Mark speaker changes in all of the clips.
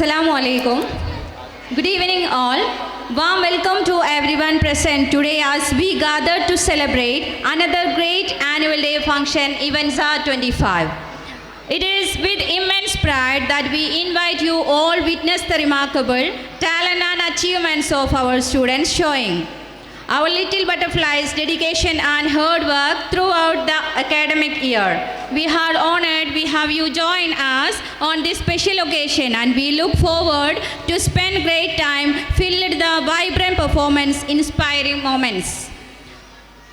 Speaker 1: Assalamu alaikum. Good evening all. Warm welcome to everyone present today as we gather to celebrate another great annual day function, Evenza 25. It is with immense pride that we invite you all witness the remarkable talent and achievements of our students showing our little butterflies' dedication and hard work throughout the academic year. We are honored we have you join us on this special occasion, and we look forward to spend great time filled the vibrant performance, inspiring moments.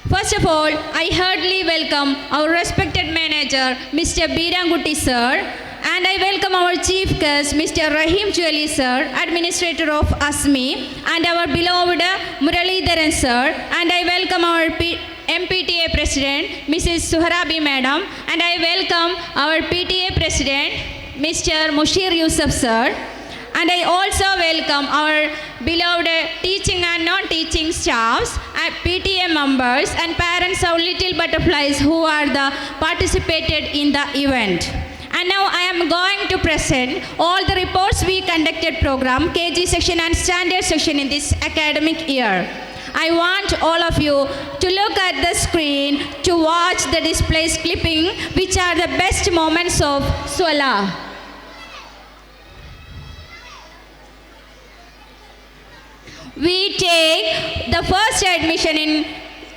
Speaker 1: First of all, I heartily welcome our respected manager, Mr. Birangutti sir, and I welcome our chief guest, Mr. Rahim Juali sir, administrator of ASMI, and our beloved Muralidharan sir, and I welcome our MPTA president, Mrs. Suharabi madam, and I welcome our PTA president, Mr. Mushir Yusuf sir, and I also welcome our beloved teaching and non-teaching staffs, and PTA members and parents of Little Butterflies who are participated in the event. And now I am going to present all the reports we conducted program, KG section and standard section in this academic year. I want all of you to look at the screen to watch the displays clipping, which are the best moments of Swala. We take the first admission in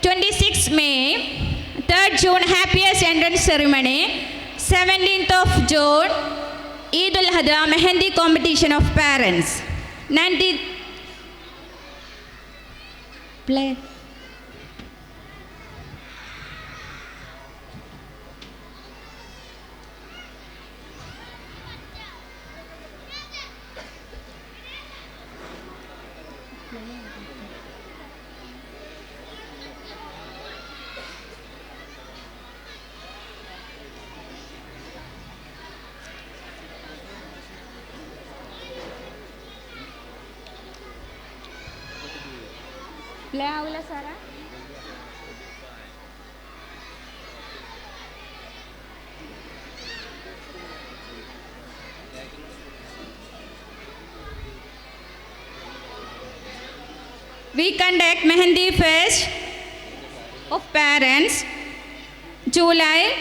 Speaker 1: 26 May, 3rd June happiest entrance ceremony, 17th of June Eid al-Adha Mehendi competition of parents, 19th play. Play avula Sara? We conduct Mehendi Fest of Parents, July,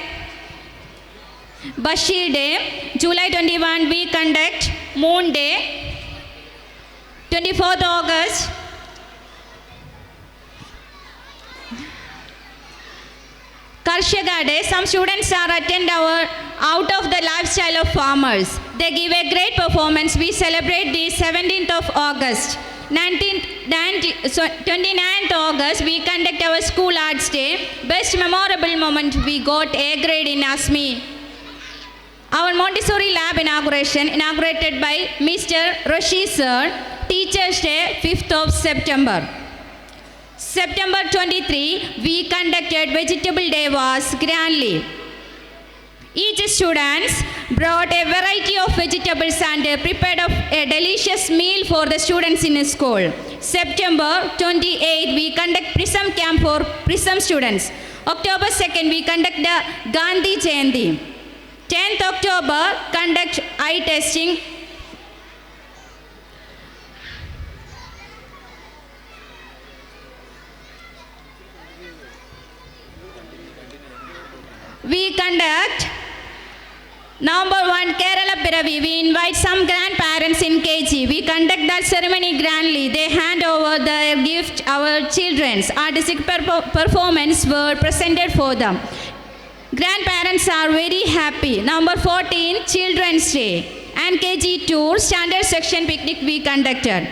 Speaker 1: Bashir Day, July 21 we conduct Moon Day, 24th August, Karshaka Day. Some students are attend our out of the lifestyle of farmers. They give a great performance. We celebrate the 17th of August. 29th August, we conduct our school arts day. Best memorable moment, we got A grade in ASMI. Our Montessori lab inauguration, inaugurated by Mr. Roshi sir. Teachers Day, 5th of September. September 23, we conducted Vegetable Day was grandly. Each student brought a variety of vegetables and prepared a delicious meal for the students in school. September 28, we conduct Prism Camp for Prism students. October 2nd, we conduct the Gandhi Jayanti. 10th October, conduct eye testing. We conduct November 1 Kerala Piravi. We invite some grandparents in KG. We conduct that ceremony grandly. They hand over their gift our children's. Artistic performance were presented for them. Grandparents are very happy. Number 14 Children's Day and KG tour standard section picnic we conducted.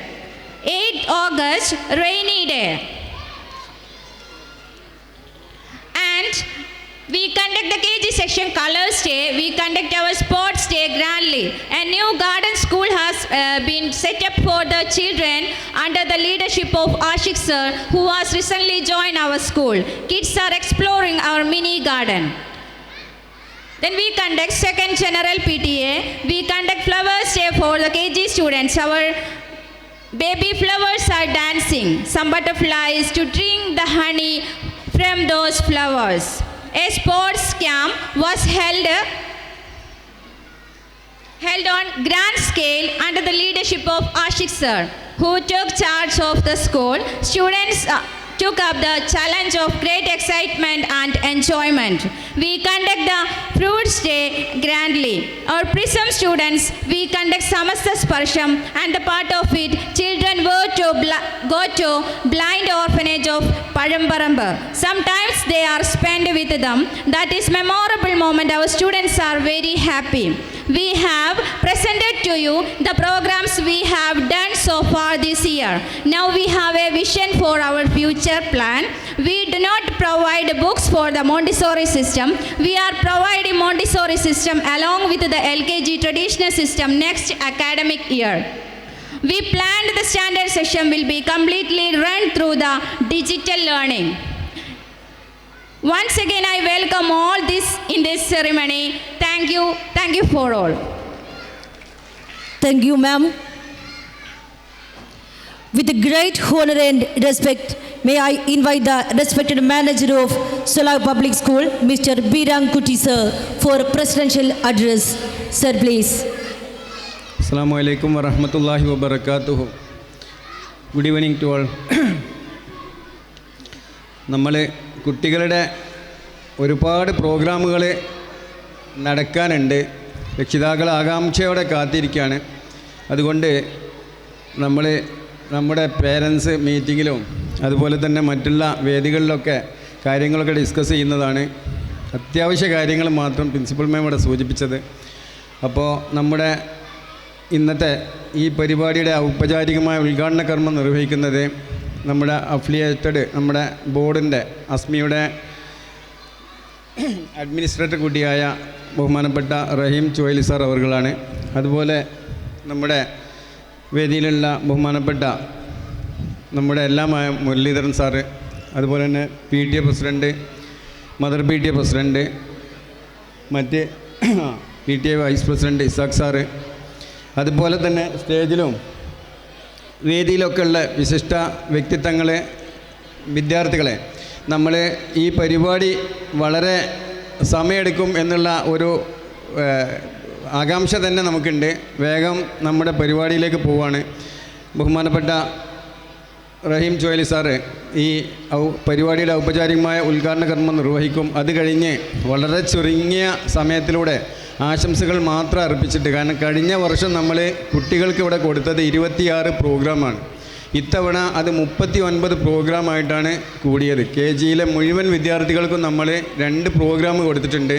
Speaker 1: 8th August Rainy Day. And we conduct the KG section Colors Day. We conduct our Sports Day grandly. A new garden school has been set up for the children under the leadership of Ashik sir, who has recently joined our school. Kids are exploring our mini garden. Then we conduct second general PTA. We conduct Flowers Day for the KG students. Our baby flowers are dancing. Some butterflies to drink the honey from those flowers. A sports camp was held held on grand scale under the leadership of Ashik sir, who took charge of the school. Students took up the challenge of great excitement and enjoyment. We conduct the Fruits Day grandly. Our Prism students, we conduct Samasta Sparsham, and the part of it, children were to go to blind orphanage of Padamparamba. Sometimes they are spent with them. That is memorable moment. Our students are very happy. We have presented to you the programs we have done so far this year. Now we have a vision for our future plan. We do not provide books for the Montessori system. We are providing Montessori system along with the LKG traditional system next academic year. We planned the standard session will be completely run through the digital learning. Once again, I welcome all this in this ceremony. Thank you for all.
Speaker 2: Thank you, ma'am. With great honor and respect, may I invite the respected manager of Solar Public School, Mr. Birang Kuti sir, for presidential address. Sir, please.
Speaker 3: Assalamu alaikum wa rahmatullahi wa barakatuhu. Good evening to all. നമ്മളെ കുട്ടികളുടെ ഒരുപാട് പ്രോഗ്രാമുകൾ നടക്കാനുണ്ട്. രക്ഷിതാക്കൾ ആകാംക്ഷയോടെ കാത്തിരിക്കുകയാണ്. അതുകൊണ്ട് നമ്മുടെ പേരൻസ് മീറ്റിങ്ങിലും അതുപോലെ തന്നെ മറ്റുള്ള വേദികളിലൊക്കെ കാര്യങ്ങളൊക്കെ ഡിസ്കസ് ചെയ്യുന്നതാണ്. അത്യാവശ്യ കാര്യങ്ങൾ മാത്രം പ്രിൻസിപ്പൽ മാം ഇവിടെ സൂചിപ്പിച്ചത്. അപ്പോൾ നമ്മുടെ ഇന്നത്തെ ഈ പരിപാടിയുടെ ഔപചാരികമായ ഉദ്ഘാടന കർമ്മം നിർവഹിക്കുന്നത് നമ്മുടെ അഫിലിയേറ്റഡ് നമ്മുടെ ബോർഡിൻ്റെ അസ്മിയുടെ അഡ്മിനിസ്ട്രേറ്റർ കൂടിയായ ബഹുമാനപ്പെട്ട റഹീം ചുവൈലി സാർ അവർകളാണ്. അതുപോലെ നമ്മുടെ വേദിയിലുള്ള ബഹുമാനപ്പെട്ട നമ്മുടെ എല്ലാമായ മുരളീധരൻ സാറ്, അതുപോലെ തന്നെ PTA president, mother PTA president, മറ്റ് PTA vice president Ishaq sir, അതുപോലെ തന്നെ സ്റ്റേജിലും വേദിയിലൊക്കെ ഉള്ള വിശിഷ്ട വ്യക്തിത്വങ്ങളെ, വിദ്യാർത്ഥികളെ, നമ്മൾ ഈ പരിപാടി വളരെ സമയമെടുക്കും എന്നുള്ള ഒരു ആകാംക്ഷ തന്നെ നമുക്കുണ്ട്. വേഗം നമ്മുടെ പരിപാടിയിലേക്ക് പോവുകയാണ്. ബഹുമാനപ്പെട്ട റഹീം ചുവൈലി സാറ് ഈ പരിപാടിയുടെ ഔപചാരികമായ ഉദ്ഘാടന കർമ്മം നിർവഹിക്കും. അത് കഴിഞ്ഞ് വളരെ ചുരുങ്ങിയ സമയത്തിലൂടെ ആശംസകൾ മാത്രം അർപ്പിച്ചിട്ട്, കാരണം കഴിഞ്ഞ വർഷം നമ്മൾ കുട്ടികൾക്ക് ഇവിടെ കൊടുത്തത് 26 പ്രോഗ്രാമാണ്. ഇത്തവണ അത് 39 പ്രോഗ്രാമായിട്ടാണ് കൂടിയത്. KGയിലെ മുഴുവൻ വിദ്യാർത്ഥികൾക്കും നമ്മൾ 2 പ്രോഗ്രാം കൊടുത്തിട്ടുണ്ട്.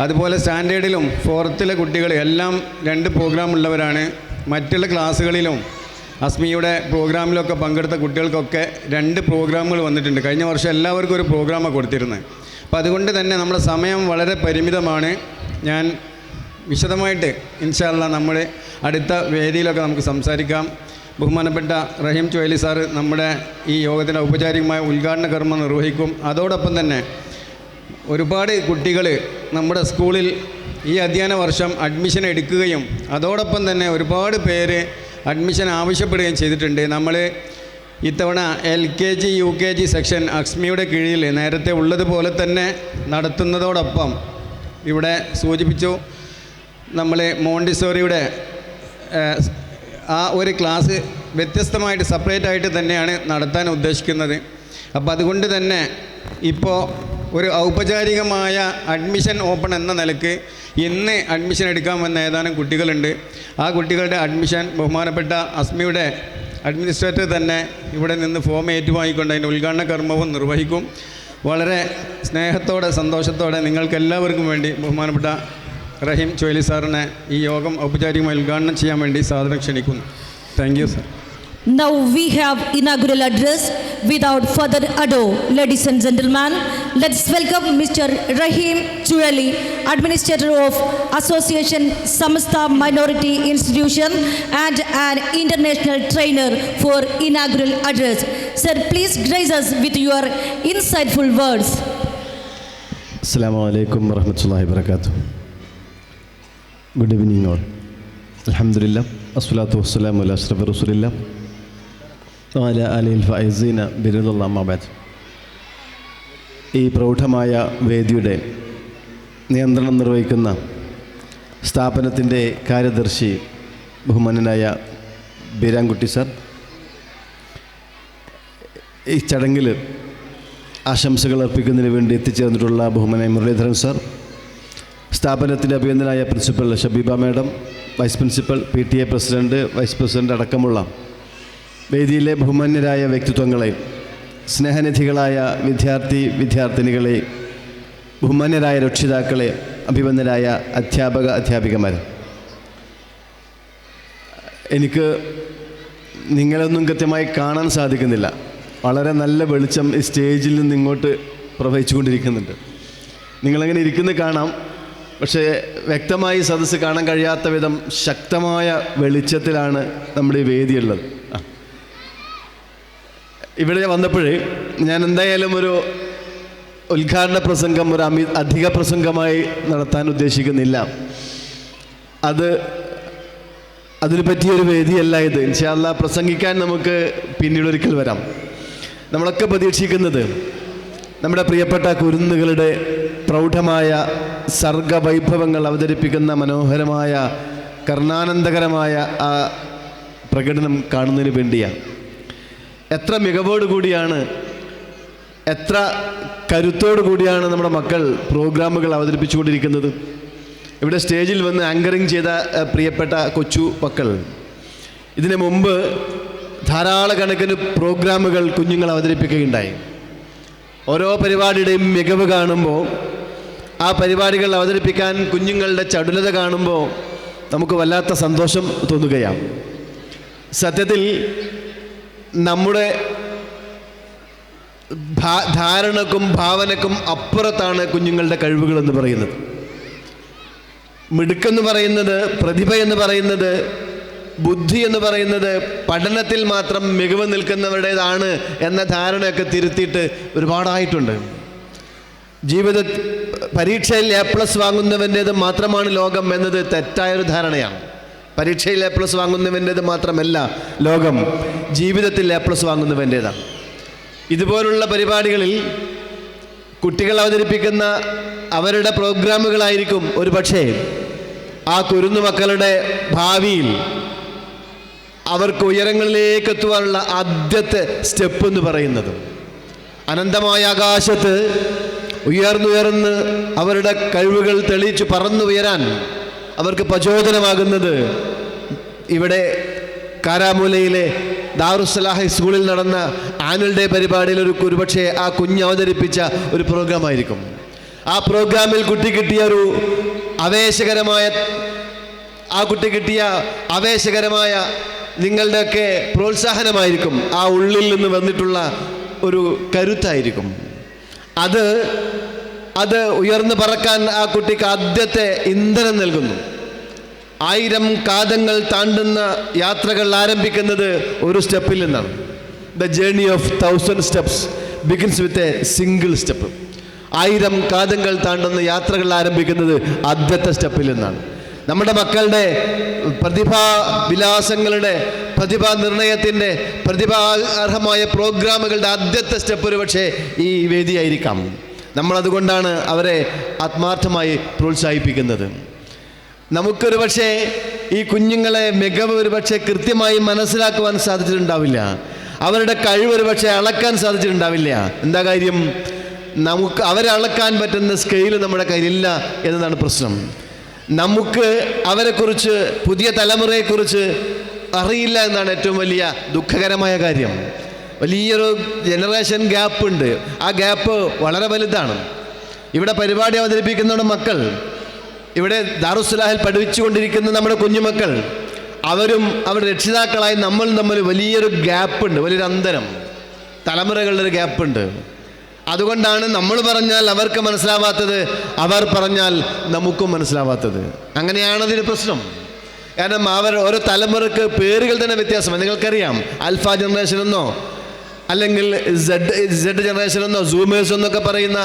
Speaker 3: അതുപോലെ സ്റ്റാൻഡേർഡിലും 4th കുട്ടികൾ എല്ലാം 2 പ്രോഗ്രാം ഉള്ളവരാണ്. മറ്റുള്ള ക്ലാസ്സുകളിലും അസ്മിയുടെ പ്രോഗ്രാമിലൊക്കെ പങ്കെടുത്ത കുട്ടികൾക്കൊക്കെ 2 പ്രോഗ്രാമുകൾ വന്നിട്ടുണ്ട്. കഴിഞ്ഞ വർഷം എല്ലാവർക്കും ഒരു പ്രോഗ്രാമാണ് കൊടുത്തിരുന്നത്. അപ്പോൾ അതുകൊണ്ട് തന്നെ നമ്മുടെ സമയം വളരെ പരിമിതമാണ്. ഞാൻ വിശദമായിട്ട് ഇൻഷാ അല്ലാഹ് നമ്മുടെ അടുത്ത വേദിയിലൊക്കെ നമുക്ക് സംസാരിക്കാം. ബഹുമാനപ്പെട്ട റഹീം ചുവൈലി സാറ് നമ്മുടെ ഈ യോഗത്തിൻ്റെ ഔപചാരികമായ ഉദ്ഘാടന കർമ്മം നിർവഹിക്കും. അതോടൊപ്പം തന്നെ ഒരുപാട് കുട്ടികൾ നമ്മുടെ സ്കൂളിൽ ഈ അധ്യയന വർഷം അഡ്മിഷൻ എടുക്കുകയും അതോടൊപ്പം തന്നെ ഒരുപാട് പേര് അഡ്മിഷൻ ആവശ്യപ്പെടുകയും ചെയ്തിട്ടുണ്ട്. നമ്മൾ ഇത്തവണ LKG UKG സെക്ഷൻ അസ്മിയുടെ കീഴിൽ നേരത്തെ ഉള്ളതുപോലെ തന്നെ നടത്തുന്നതോടൊപ്പം ഇവിടെ സൂചിപ്പിച്ചു, നമ്മൾ മോണ്ടിസോറിയുടെ ആ ഒരു ക്ലാസ് വ്യത്യസ്തമായിട്ട് സെപ്പറേറ്റ് ആയിട്ട് തന്നെയാണ് നടത്താൻ ഉദ്ദേശിക്കുന്നത്. അപ്പോൾ അതുകൊണ്ട് തന്നെ ഇപ്പോൾ ഒരു ഔപചാരികമായ അഡ്മിഷൻ ഓപ്പൺ എന്ന നിലയ്ക്ക് ഇന്ന് അഡ്മിഷൻ എടുക്കാൻ വന്ന ഏതാനും കുട്ടികളുണ്ട്. ആ കുട്ടികളുടെ അഡ്മിഷൻ ബഹുമാനപ്പെട്ട അസ്മിയുടെ അഡ്മിനിസ്ട്രേറ്റർ തന്നെ ഇവിടെ നിന്ന് ഫോം ഏറ്റുവാങ്ങിക്കൊണ്ട് അതിൻ്റെ ഉദ്ഘാടന കർമ്മവും നിർവഹിക്കും. വളരെ സ്നേഹത്തോടെ സന്തോഷത്തോടെ നിങ്ങൾക്കെല്ലാവർക്കും വേണ്ടി ബഹുമാനപ്പെട്ട റഹീം ചുവൈലി സാറിനെ ഈ യോഗം ഔപചാരികമായി ഉദ്ഘാടനം ചെയ്യാൻ വേണ്ടി സാദരം ക്ഷണിക്കുന്നു. Thank you sir.
Speaker 2: Now we have inaugural address. Without further ado, ladies and gentlemen, let's welcome Mr. Rahim Churali, Administrator of Association Samasta Minority Institution and an international trainer for inaugural address. Sir, please grace us with your insightful words.
Speaker 4: Assalamu alaikum wa rahmatullahi wa barakatuh. Good evening all. Alhamdulillah, assalatu wassalamu ala ashrafir rasulillah wa ala alihi al-faizina biridallah amma ba'd. ഈ പ്രൗഢമായ വേദിയുടെ നിയന്ത്രണം നിർവഹിക്കുന്ന സ്ഥാപനത്തിൻ്റെ കാര്യദർശി ബഹുമാനനായ Beerankutty sir, ഈ ചടങ്ങിൽ ആശംസകൾ അർപ്പിക്കുന്നതിന് വേണ്ടി എത്തിച്ചേർന്നിട്ടുള്ള ബഹുമാനായ മുരളീധരൻ സാർ, സ്ഥാപനത്തിൻ്റെ അഭിനന്ദനായ principal Shabeeba madam, vice principal, PTA president, vice president അടക്കമുള്ള വേദിയിലെ ബഹുമാന്യരായ വ്യക്തിത്വങ്ങളെ, സ്നേഹനിധികളായ വിദ്യാർത്ഥിനികളെ, ബഹുമാന്യരായ രക്ഷിതാക്കളെ, അഭിമന്യരായ അധ്യാപികമാർ, എനിക്ക് നിങ്ങളൊന്നും കൃത്യമായി കാണാൻ സാധിക്കുന്നില്ല. വളരെ നല്ല വെളിച്ചം ഈ സ്റ്റേജിൽ നിന്ന് ഇങ്ങോട്ട് പ്രവഹിച്ചു കൊണ്ടിരിക്കുന്നുണ്ട്. നിങ്ങളങ്ങനെ ഇരിക്കുന്നത് കാണാം, പക്ഷേ വ്യക്തമായി സദസ്സ് കാണാൻ കഴിയാത്ത വിധം ശക്തമായ വെളിച്ചത്തിലാണ് നമ്മുടെ ഈ വേദിയുള്ളത്. ഇവിടെ വന്നപ്പോഴേ ഞാൻ എന്തായാലും ഒരു ഉദ്ഘാടന പ്രസംഗം ഒരു അധിക പ്രസംഗമായി നടത്താൻ ഉദ്ദേശിക്കുന്നില്ല. അതിന് പറ്റിയൊരു വേദിയല്ല ഇത്. ഇൻഷാ അല്ലാഹ് പ്രസംഗിക്കാൻ നമുക്ക് പിന്നീടൊരിക്കൽ വരാം. നമ്മളൊക്കെ പ്രതീക്ഷിക്കുന്നത് നമ്മുടെ പ്രിയപ്പെട്ട കുരുന്നുകളുടെ പ്രൗഢമായ സർഗവൈഭവങ്ങൾ അവതരിപ്പിക്കുന്ന മനോഹരമായ കർണാനന്ദകരമായ ആ പ്രകടനം കാണുന്നതിന് വേണ്ടിയാണ്. എത്ര മികവോടുകൂടിയാണ്, എത്ര കരുത്തോടു കൂടിയാണ് നമ്മുടെ മക്കൾ പ്രോഗ്രാമുകൾ അവതരിപ്പിച്ചുകൊണ്ടിരിക്കുന്നത്. ഇവിടെ സ്റ്റേജിൽ വന്ന് ആങ്കറിങ് ചെയ്ത പ്രിയപ്പെട്ട കൊച്ചു മക്കൾ, ഇതിനു മുമ്പ് ധാരാളക്കണക്കിന് പ്രോഗ്രാമുകൾ കുഞ്ഞുങ്ങൾ അവതരിപ്പിക്കുകയുണ്ടായി. ഓരോ പരിപാടിയുടെയും മികവ് കാണുമ്പോൾ, ആ പരിപാടികൾ അവതരിപ്പിക്കാൻ കുഞ്ഞുങ്ങളുടെ ചടുലത കാണുമ്പോൾ നമുക്ക് വല്ലാത്ത സന്തോഷം തോന്നുകയാണ്. സത്യത്തിൽ നമ്മുടെ ധാരണക്കും ഭാവനക്കും അപ്പുറത്താണ് കുഞ്ഞുങ്ങളുടെ കഴിവുകളെന്ന് പറയുന്നത്. മിടുക്കെന്ന് പറയുന്നത്, പ്രതിഭ എന്ന് പറയുന്നത്, ബുദ്ധി എന്ന് പറയുന്നത് പഠനത്തിൽ മാത്രം മികവ് നിൽക്കുന്നവരുടേതാണ് എന്ന ധാരണയൊക്കെ തിരുത്തിയിട്ട് ഒരുപാടായിട്ടുണ്ട്. ജീവിത പരീക്ഷയിൽ A+ വാങ്ങുന്നവൻ്റേത് മാത്രമാണ് ലോകം എന്നത് തെറ്റായൊരു ധാരണയാണ്. പരീക്ഷയിൽ A+ വാങ്ങുന്നവൻ്റേത് മാത്രമല്ല ലോകം, ജീവിതത്തിൽ A+ വാങ്ങുന്നവൻ്റേതാണ്. ഇതുപോലുള്ള പരിപാടികളിൽ കുട്ടികൾ അവതരിപ്പിക്കുന്ന അവരുടെ പ്രോഗ്രാമുകളായിരിക്കും ഒരു പക്ഷേ ആ കുരുന്നു മക്കളുടെ ഭാവിയിൽ അവർക്ക് ഉയരങ്ങളിലേക്ക് എത്തുവാനുള്ള ആദ്യത്തെ സ്റ്റെപ്പ് എന്ന് പറയുന്നത്. അനന്തമായ ആകാശത്ത് ഉയർന്നുയർന്ന് അവരുടെ കഴിവുകൾ തെളിയിച്ച് പറന്നുയരാൻ അവർക്ക് പ്രചോദനമാകുന്നത് ഇവിടെ കാരാമൂലയിലെ ദാറുസ്സലാഹി സ്കൂളിൽ നടന്ന ആനുവൽ ഡേ പരിപാടിയിൽ ഒരുപക്ഷെ ആ കുഞ്ഞ് അവതരിപ്പിച്ച ഒരു പ്രോഗ്രാമായിരിക്കും. ആ പ്രോഗ്രാമിൽ കുട്ടി കിട്ടിയ നിങ്ങളുടെയൊക്കെ പ്രോത്സാഹനമായിരിക്കും, ആ ഉള്ളിൽ നിന്ന് വന്നിട്ടുള്ള ഒരു കരുത്തായിരിക്കും. അത് ഉയർന്നു പറക്കാൻ ആ കുട്ടിക്ക് ആദ്യത്തെ ഇന്ധനം നൽകുന്നു. 1000 കാതങ്ങൾ താണ്ടുന്ന യാത്രകൾ ആരംഭിക്കുന്നത് ഒരു സ്റ്റെപ്പിൽ നിന്നാണ്. The journey of 1000 steps begins with a single step. 1000 കാതങ്ങൾ താണ്ടുന്ന യാത്രകൾ ആരംഭിക്കുന്നത് ആദ്യത്തെ സ്റ്റെപ്പിൽ നിന്നാണ്. നമ്മുടെ മക്കളുടെ പ്രതിഭാവിലാസങ്ങളുടെ, പ്രതിഭാ നിർണയത്തിൻ്റെ, പ്രതിഭാർഹമായ പ്രോഗ്രാമുകളുടെ ആദ്യത്തെ സ്റ്റെപ്പ് ഒരു പക്ഷേ ഈ വേദിയായിരിക്കാം. നമ്മളതുകൊണ്ടാണ് അവരെ ആത്മാർത്ഥമായി പ്രോത്സാഹിപ്പിക്കുന്നത്. നമുക്കൊരു പക്ഷേ ഈ കുഞ്ഞുങ്ങളെ മികവ് ഒരു പക്ഷേ കൃത്യമായി മനസ്സിലാക്കുവാൻ സാധിച്ചിട്ടുണ്ടാവില്ല. അവരുടെ കഴിവ് ഒരു പക്ഷേ അളക്കാൻ സാധിച്ചിട്ടുണ്ടാവില്ല. എന്താ കാര്യം? നമുക്ക് അവരെ അളക്കാൻ പറ്റുന്ന സ്കെയിൽ നമ്മുടെ കയ്യിലില്ല എന്നതാണ് പ്രശ്നം. നമുക്ക് അവരെക്കുറിച്ച്, പുതിയ തലമുറയെക്കുറിച്ച് അറിയില്ല എന്നാണ് ഏറ്റവും വലിയ ദുഃഖകരമായ കാര്യം. വലിയൊരു ജനറേഷൻ ഗ്യാപ്പ് ഉണ്ട്. ആ ഗ്യാപ്പ് വളരെ വലുതാണ്. ഇവിടെ പരിപാടി അവതരിപ്പിക്കുന്ന മക്കൾ, ഇവിടെ ദാറുസ്സലാഹിൽ പഠിച്ചുകൊണ്ടിരിക്കുന്ന നമ്മുടെ കുഞ്ഞുമക്കൾ, അവരും അവരുടെ രക്ഷിതാക്കളായി നമ്മൾ തമ്മിൽ വലിയൊരു ഗ്യാപ്പുണ്ട്, വലിയൊരു അന്തരം, തലമുറകളുടെ ഒരു ഗ്യാപ്പുണ്ട്. അതുകൊണ്ടാണ് നമ്മൾ പറഞ്ഞാൽ അവർക്ക് മനസ്സിലാവാത്തത്, അവർ പറഞ്ഞാൽ നമുക്കും മനസ്സിലാവാത്തത്. അങ്ങനെയാണതിന് പ്രശ്നം. കാരണം ഓരോ തലമുറക്ക് പേരുകൾ തന്നെ വ്യത്യാസമാണ്. നിങ്ങൾക്കറിയാം, ആൽഫ ജനറേഷൻ എന്നോ അല്ലെങ്കിൽ സെഡ് ജനറേഷൻ എന്നോ സൂമേഴ്സ് എന്നൊക്കെ പറയുന്ന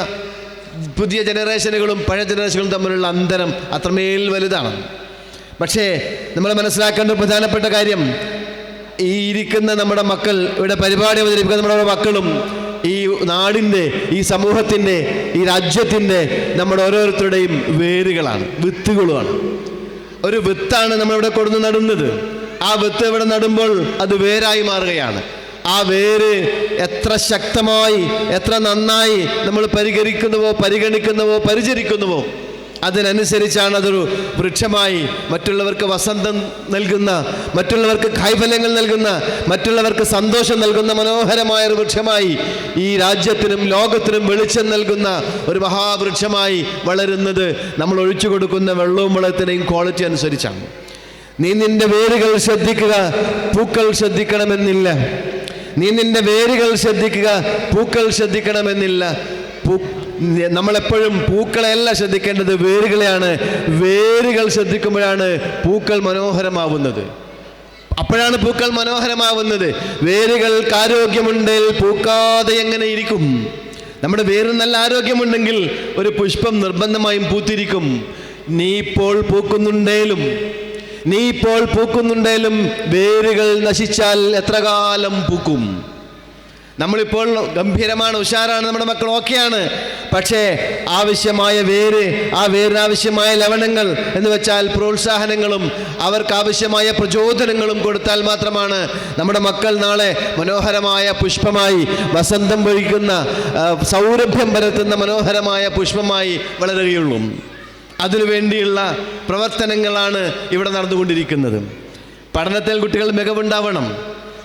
Speaker 4: പുതിയ ജനറേഷനുകളും പഴയ ജനറേഷനുകളും തമ്മിലുള്ള അന്തരം അത്രമേൽ വലുതാണ്. പക്ഷേ നമ്മൾ മനസ്സിലാക്കേണ്ട പ്രധാനപ്പെട്ട കാര്യം, ഈ ഇരിക്കുന്ന നമ്മുടെ മക്കൾ, ഇവിടെ പരിപാടി അവതരിപ്പിക്കുന്ന നമ്മുടെ മക്കളും ഈ നാടിൻ്റെ, ഈ സമൂഹത്തിൻ്റെ, ഈ രാജ്യത്തിൻ്റെ, നമ്മുടെ ഓരോരുത്തരുടെയും വേരുകളാണ്, വിത്തുകളുമാണ്. ഒരു വിത്താണ് നമ്മളിവിടെ കൊടുന്ന് നടുന്നത്. ആ വിത്ത് ഇവിടെ നടുമ്പോൾ അത് വേരായി മാറുകയാണ്. ആ വേര് എത്ര ശക്തമായി, എത്ര നന്നായി നമ്മൾ പരിഗണിക്കുന്നുവോ പരിചരിക്കുന്നുവോ അതിനനുസരിച്ചാണ് അതൊരു വൃക്ഷമായി മറ്റുള്ളവർക്ക് വസന്തം നൽകുന്ന, മറ്റുള്ളവർക്ക് കൈഫലങ്ങൾ നൽകുന്ന, മറ്റുള്ളവർക്ക് സന്തോഷം നൽകുന്ന മനോഹരമായ ഒരു വൃക്ഷമായി, ഈ രാജ്യത്തിനും ലോകത്തിനും വെളിച്ചം നൽകുന്ന ഒരു മഹാവൃക്ഷമായി വളരുന്നത് നമ്മൾ ഒഴിച്ചു കൊടുക്കുന്ന വെള്ളവും വെള്ളത്തിൻ്റെയും ക്വാളിറ്റി അനുസരിച്ചാണ്. നീ നിന്റെ വേരുകൾ ശ്രദ്ധിക്കുക, പൂക്കൾ ശ്രദ്ധിക്കണമെന്നില്ല. നീ നിന്റെ വേരുകൾ ശ്രദ്ധിക്കുക, പൂക്കൾ ശ്രദ്ധിക്കണമെന്നില്ല. നമ്മളെപ്പോഴും പൂക്കളെയല്ല ശ്രദ്ധിക്കേണ്ടത്, വേരുകളെയാണ്. വേരുകൾ ശ്രദ്ധിക്കുമ്പോഴാണ് പൂക്കൾ മനോഹരമാവുന്നത്. അപ്പോഴാണ് പൂക്കൾ മനോഹരമാവുന്നത്. വേരുകൾക്ക് ആരോഗ്യമുണ്ടെങ്കിൽ പൂക്കാതെ എങ്ങനെ ഇരിക്കും? നമ്മുടെ വേരിന് നല്ല ആരോഗ്യമുണ്ടെങ്കിൽ ഒരു പുഷ്പം നിർബന്ധമായും പൂത്തിരിക്കും. നീ ഇപ്പോൾ പൂക്കുന്നുണ്ടേലും വേരുകൾ നശിച്ചാൽ എത്ര കാലം പൂക്കും? നമ്മളിപ്പോൾ ഗംഭീരമാണ്, ഉഷാറാണ്, നമ്മുടെ മക്കൾ ഓക്കെയാണ്. പക്ഷേ ആവശ്യമായ വേര്, ആ വേരിനാവശ്യമായ ലവണങ്ങൾ എന്ന് വെച്ചാൽ പ്രോത്സാഹനങ്ങളും അവർക്ക് ആവശ്യമായ പ്രചോദനങ്ങളും കൊടുത്താൽ മാത്രമാണ് നമ്മുടെ മക്കൾ നാളെ മനോഹരമായ പുഷ്പമായി, വസന്തം പൊഴിക്കുന്ന, സൗരഭ്യം പരത്തുന്ന മനോഹരമായ പുഷ്പമായി വളരുകയുള്ളൂ. അതിനുവേണ്ടിയുള്ള പ്രവർത്തനങ്ങളാണ് ഇവിടെ നടന്നുകൊണ്ടിരിക്കുന്നത്. പഠനത്തിൽ കുട്ടികൾ മികവുണ്ടാവണം,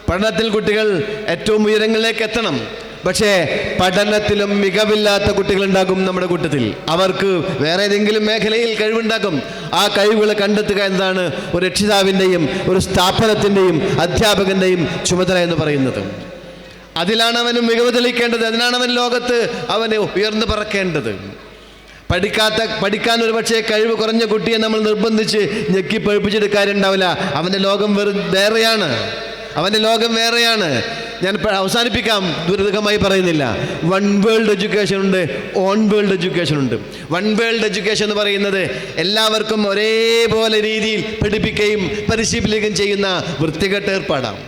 Speaker 4: പഠനത്തിൽ കുട്ടികൾ ഏറ്റവും ഉയരങ്ങളിലേക്ക് എത്തണം. പക്ഷേ പഠനത്തിലും മികവില്ലാത്ത കുട്ടികളുണ്ടാകും നമ്മുടെ കൂട്ടത്തിൽ. അവർക്ക് വേറെ ഏതെങ്കിലും മേഖലയിൽ കഴിവുണ്ടാകും. ആ കഴിവുകൾ കണ്ടെത്തുക എന്താണ് ഒരു രക്ഷിതാവിൻ്റെയും ഒരു സ്ഥാപനത്തിൻ്റെയും അധ്യാപകൻ്റെയും ചുമതല എന്ന് പറയുന്നത്. അതിലാണ് അവന് മികവ് തെളിയിക്കേണ്ടത്. അതിനാണ് അവൻ ലോകത്ത് അവന് ഉയർന്നു പറക്കേണ്ടത്. പഠിക്കാൻ ഒരു പക്ഷേ കഴിവ് കുറഞ്ഞ കുട്ടിയെ നമ്മൾ നിർബന്ധിച്ച് ഞെക്കി പഴിപ്പിച്ചിട്ട് കാര്യമുണ്ടാവില്ല. അവൻ്റെ ലോകം വേറെയാണ്. ഞാൻ അവസാനിപ്പിക്കാം, ദുരിതമായി പറയുന്നില്ല. വൺ വേൾഡ് എഡ്യൂക്കേഷൻ ഉണ്ട്, ഓൺ വേൾഡ് എഡ്യൂക്കേഷൻ ഉണ്ട്. വൺ വേൾഡ് എഡ്യൂക്കേഷൻ എന്ന് പറയുന്നത് എല്ലാവർക്കും ഒരേപോലെ രീതിയിൽ പഠിപ്പിക്കുകയും പരിശീലിപ്പിക്കുകയും ചെയ്യുന്ന വൃത്തികെട്ട ഏർപ്പാടാണ്.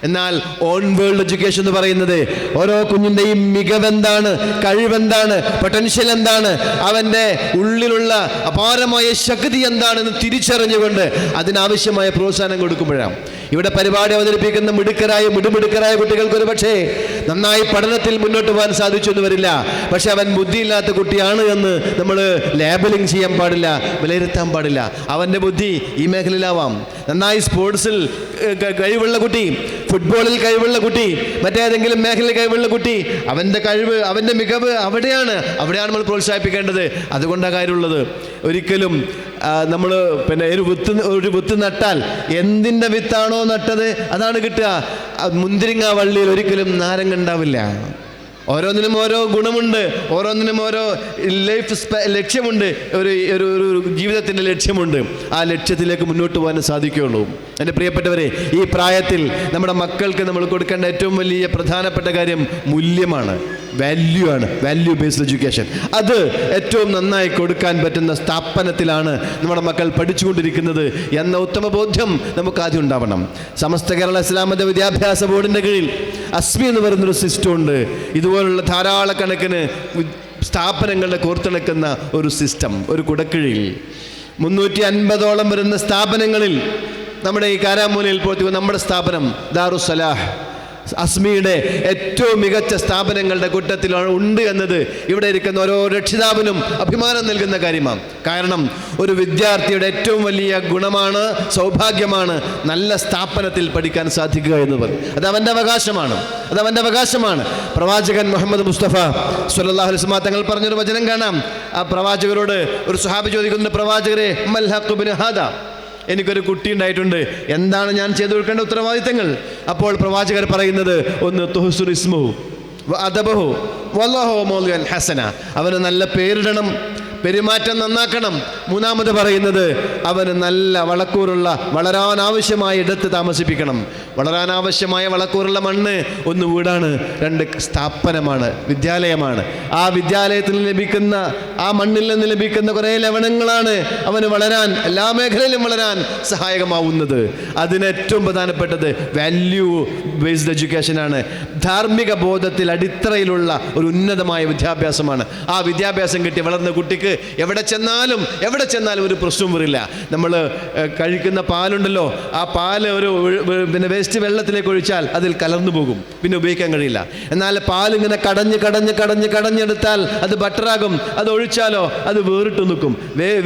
Speaker 4: എന്നാൽ ഓൺ വേൾഡ് എഡ്യൂക്കേഷൻ എന്ന് പറയുന്നത് ഓരോ കുഞ്ഞിൻ്റെയും മികവെന്താണ്, കഴിവെന്താണ്, പൊട്ടൻഷ്യൽ എന്താണ്, അവൻ്റെ ഉള്ളിലുള്ള അപാരമായ ശക്തി എന്താണെന്ന് തിരിച്ചറിഞ്ഞുകൊണ്ട് അതിനാവശ്യമായ പ്രോത്സാഹനം കൊടുക്കുമ്പോഴാണ്. ഇവിടെ പരിപാടി അവതരിപ്പിക്കുന്ന മിടുമിടുക്കരായ കുട്ടികൾക്ക് ഒരു പക്ഷേ നന്നായി പഠനത്തിൽ മുന്നോട്ട് പോകാൻ സാധിച്ചു എന്ന് വരില്ല. പക്ഷെ അവൻ ബുദ്ധിയില്ലാത്ത കുട്ടിയാണ് എന്ന് നമ്മൾ ലേബലിംഗ് ചെയ്യാൻ പാടില്ല, വിലയിരുത്താൻ പാടില്ല. അവൻ്റെ ബുദ്ധി ഈ മേഖലയിലാവാം. നന്നായി സ്പോർട്സിൽ കഴിവുള്ള കുട്ടി, ഫുട്ബോളിൽ കഴിവുള്ള കുട്ടി, മറ്റേതെങ്കിലും മേഖലയിൽ കഴിവുള്ള കുട്ടി, അവൻ്റെ കഴിവ്, അവൻ്റെ മികവ് അവിടെയാണ് നമ്മൾ പ്രോത്സാഹിപ്പിക്കേണ്ടത്. അതുകൊണ്ടാണ് കാര്യമുള്ളത്. ഒരിക്കലും നമ്മൾ ഒരു വിത്ത് നട്ടാൽ എന്തിൻ്റെ വിത്താണോ നട്ടത് അതാണ് കിട്ടുക. മുന്തിരിങ്ങ വള്ളിയിൽ ഒരിക്കലും നാരങ്ങ ഉണ്ടാവില്ല. ഓരോന്നിനും ഓരോ ഗുണമുണ്ട്, ഓരോന്നിനും ഓരോ ലക്ഷ്യമുണ്ട്, ഒരു ജീവിതത്തിൻ്റെ ലക്ഷ്യമുണ്ട്. ആ ലക്ഷ്യത്തിലേക്ക് മുന്നോട്ട് പോകാൻ സാധിക്കുകയുള്ളൂ. എൻ്റെ പ്രിയപ്പെട്ടവരെ, ഈ പ്രായത്തിൽ നമ്മുടെ മക്കൾക്ക് നമ്മൾ കൊടുക്കേണ്ട ഏറ്റവും വലിയ പ്രധാനപ്പെട്ട കാര്യം മൂല്യമാണ്, വാല്യൂ ബേസ്ഡ് എഡ്യൂക്കേഷൻ. അത് ഏറ്റവും നന്നായി കൊടുക്കാൻ പറ്റുന്ന സ്ഥാപനത്തിലാണ് നമ്മുടെ മക്കൾ പഠിച്ചുകൊണ്ടിരിക്കുന്നത് എന്ന ഉത്തമ ബോധ്യം നമുക്ക് ആദ്യം ഉണ്ടാവണം. സമസ്ത കേരള ഇസ്ലാമിക വിദ്യാഭ്യാസ ബോർഡിൻ്റെ കീഴിൽ അസ്മി എന്ന് പറയുന്നൊരു സിസ്റ്റം ഉണ്ട്. ഇതുപോലുള്ള ധാരാളക്കണക്കിന് സ്ഥാപനങ്ങളുടെ കോർത്തിണക്കുന്ന ഒരു സിസ്റ്റം, ഒരു കുടക്കീഴിൽ 350ഓളം വരുന്ന സ്ഥാപനങ്ങളിൽ നമ്മുടെ ഈ കാരാമൂലയിൽ പോയി നമ്മുടെ സ്ഥാപനം ദാറുസ്സലാഹ് അസ്മിയുടെ ഏറ്റവും മികച്ച സ്ഥാപനങ്ങളുടെ കൂട്ടത്തിലാണ് ഉണ്ട് എന്നത് ഇവിടെ ഇരിക്കുന്ന ഓരോ രക്ഷിതാവിനും അഭിമാനം നൽകുന്ന കാര്യമാണ്. കാരണം ഒരു വിദ്യാർത്ഥിയുടെ ഏറ്റവും വലിയ ഗുണമാണ്, സൗഭാഗ്യമാണ് നല്ല സ്ഥാപനത്തിൽ പഠിക്കാൻ സാധിക്കുക എന്നത്. അത് അവൻ്റെ അവകാശമാണ്. പ്രവാചകൻ മുഹമ്മദ് മുസ്തഫ സ്വല്ലല്ലാഹു അലൈഹി വസല്ലം തങ്ങൾ പറഞ്ഞൊരു വചനം കാണാം. ആ പ്രവാചകരോട് ഒരു സ്വഹാബി ചോദിക്കുന്നു, പ്രവാചകരെ മൽ ഹഖ് ബിൻ ഹാദാ, എനിക്കൊരു കുട്ടി ഉണ്ടായിട്ടുണ്ട്, എന്താണ് ഞാൻ ചെയ്തു കൊടുക്കേണ്ട ഉത്തരവാദിത്തങ്ങൾ? അപ്പോൾ പ്രവാചകർ പറയുന്നത്, ഒന്ന് തുഹ്സുർ ഇസ്മുഹു വഅദബഹു വല്ലാഹു മൗലിയൻ ഹസന, അവന് നല്ല പേരിടണം, പെരുമാറ്റം നന്നാക്കണം. മൂന്നാമത് പറയുന്നത് അവന് നല്ല വളക്കൂറുള്ള, വളരാനാവശ്യമായ ഇടത്ത് താമസിപ്പിക്കണം. വളരാനാവശ്യമായ വളക്കൂറുള്ള മണ്ണ് ഒന്ന് വീടാണ്, രണ്ട് സ്ഥാപനമാണ്, വിദ്യാലയമാണ്. ആ വിദ്യാലയത്തിൽ ലഭിക്കുന്ന, ആ മണ്ണിൽ നിന്ന് ലഭിക്കുന്ന കുറേ ലവണങ്ങളാണ് അവന് വളരാൻ, എല്ലാ മേഖലയിലും വളരാൻ സഹായകമാവുന്നത്. അതിന് ഏറ്റവും പ്രധാനപ്പെട്ടത് വാല്യൂ ബേസ്ഡ് എഡ്യൂക്കേഷനാണ്. ധാർമ്മിക ബോധത്തിൽ അടിത്തറയിലുള്ള ഒരു ഉന്നതമായ വിദ്യാഭ്യാസമാണ്. ആ വിദ്യാഭ്യാസം കിട്ടി വളർന്ന കുട്ടിക്ക് എവിടെ ചെന്നാലും ഒരു പ്രശ്നവും വരില്ല. നമ്മൾ കഴിക്കുന്ന പാലുണ്ടല്ലോ, ആ പാല് പിന്നെ വേസ്റ്റ് വെള്ളത്തിലേക്ക് ഒഴിച്ചാൽ അതിൽ കലർന്നു പോകും, പിന്നെ ഉപയോഗിക്കാൻ കഴിയില്ല. എന്നാൽ പാലിങ്ങനെ കടഞ്ഞെടുത്താൽ അത് ബട്ടറാകും. അത് ഒഴിച്ചാലോ അത് വേറിട്ട് നിൽക്കും.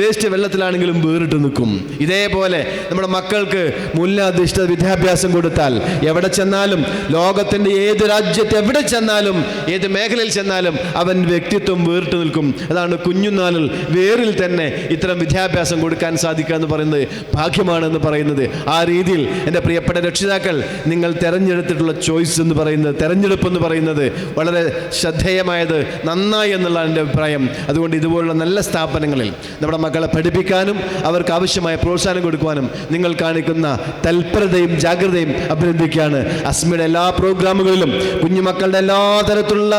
Speaker 4: വേസ്റ്റ് വെള്ളത്തിലാണെങ്കിലും വേറിട്ട് നിൽക്കും. ഇതേപോലെ നമ്മുടെ മക്കൾക്ക് മൂല്യാധിഷ്ഠിത വിദ്യാഭ്യാസം കൊടുത്താൽ എവിടെ ചെന്നാലും, ലോകത്തിൻ്റെ ഏത് രാജ്യത്ത് എവിടെ ചെന്നാലും, ഏത് മേഖലയിൽ ചെന്നാലും അവൻ വ്യക്തിത്വം വേറിട്ട് നിൽക്കും. അതാണ് കുഞ്ഞുനാളിൽ വേറിൽ തന്നെ ഇത്തരം വിദ്യാഭ്യാസം കൊടുക്കാൻ സാധിക്കുക എന്ന് പറയുന്നത് ഭാഗ്യമാണെന്ന് പറയുന്നത്. ആ രീതിയിൽ എൻ്റെ പ്രിയപ്പെട്ട രക്ഷിതാക്കൾ, നിങ്ങൾ തിരഞ്ഞെടുത്തിട്ടുള്ള ചോയ്സ് എന്ന് പറയുന്നത്, തിരഞ്ഞെടുപ്പ് എന്ന് പറയുന്നത് വളരെ ശ്രദ്ധേയമായത്, നന്നായി എന്നുള്ള എൻ്റെ അഭിപ്രായം. അതുകൊണ്ട് ഇതുപോലുള്ള നല്ല സ്ഥാപനങ്ങളിൽ നമ്മുടെ മക്കളെ പഠിപ്പിക്കാനും അവർക്ക് ആവശ്യമായ പ്രോത്സാഹനം കൊടുക്കുവാനും നിങ്ങൾ കാണിക്കുന്ന തൽപരതയും ജാഗ്രതയും അഭിനന്ദിക്കുകയാണ്. അസ്മിയുടെ എല്ലാ പ്രോഗ്രാമുകളിലും കുഞ്ഞുമക്കളുടെ എല്ലാ തരത്തിലുള്ള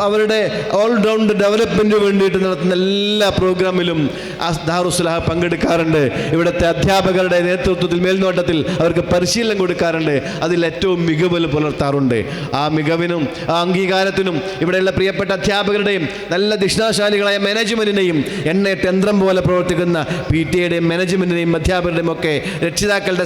Speaker 4: അവരുടെ ഓൾറൗണ്ട് ഡെവലപ്മെൻറ്റിന് വേണ്ടിയിട്ട് നടത്തുന്ന എല്ലാ പ്രോഗ്രാമിലും ദാറുസ്സലാഹ് പങ്കെടുക്കാറുണ്ട്. ഇവിടുത്തെ അധ്യാപകരുടെ നേതൃത്വത്തിൽ, മേൽനോട്ടത്തിൽ അവർക്ക് പരിശീലനം കൊടുക്കാറുണ്ട്. അതിൽ ഏറ്റവും മികവ് പുലർത്താറുണ്ട്. ആ മികവിനും ആ അംഗീകാരത്തിനും ഇവിടെയുള്ള പ്രിയപ്പെട്ട അധ്യാപകരുടെയും നല്ല ദിഷ്ണാശാലികളായ മാനേജ്മെൻറ്റിനെയും എണ്ണയിട്ട് യന്ത്രം പോലെ പ്രവർത്തിക്കുന്ന PTA-യുടെയും മാനേജ്മെൻറ്റിനെയും അധ്യാപകരുടെയും ഒക്കെ രക്ഷിതാക്കളുടെ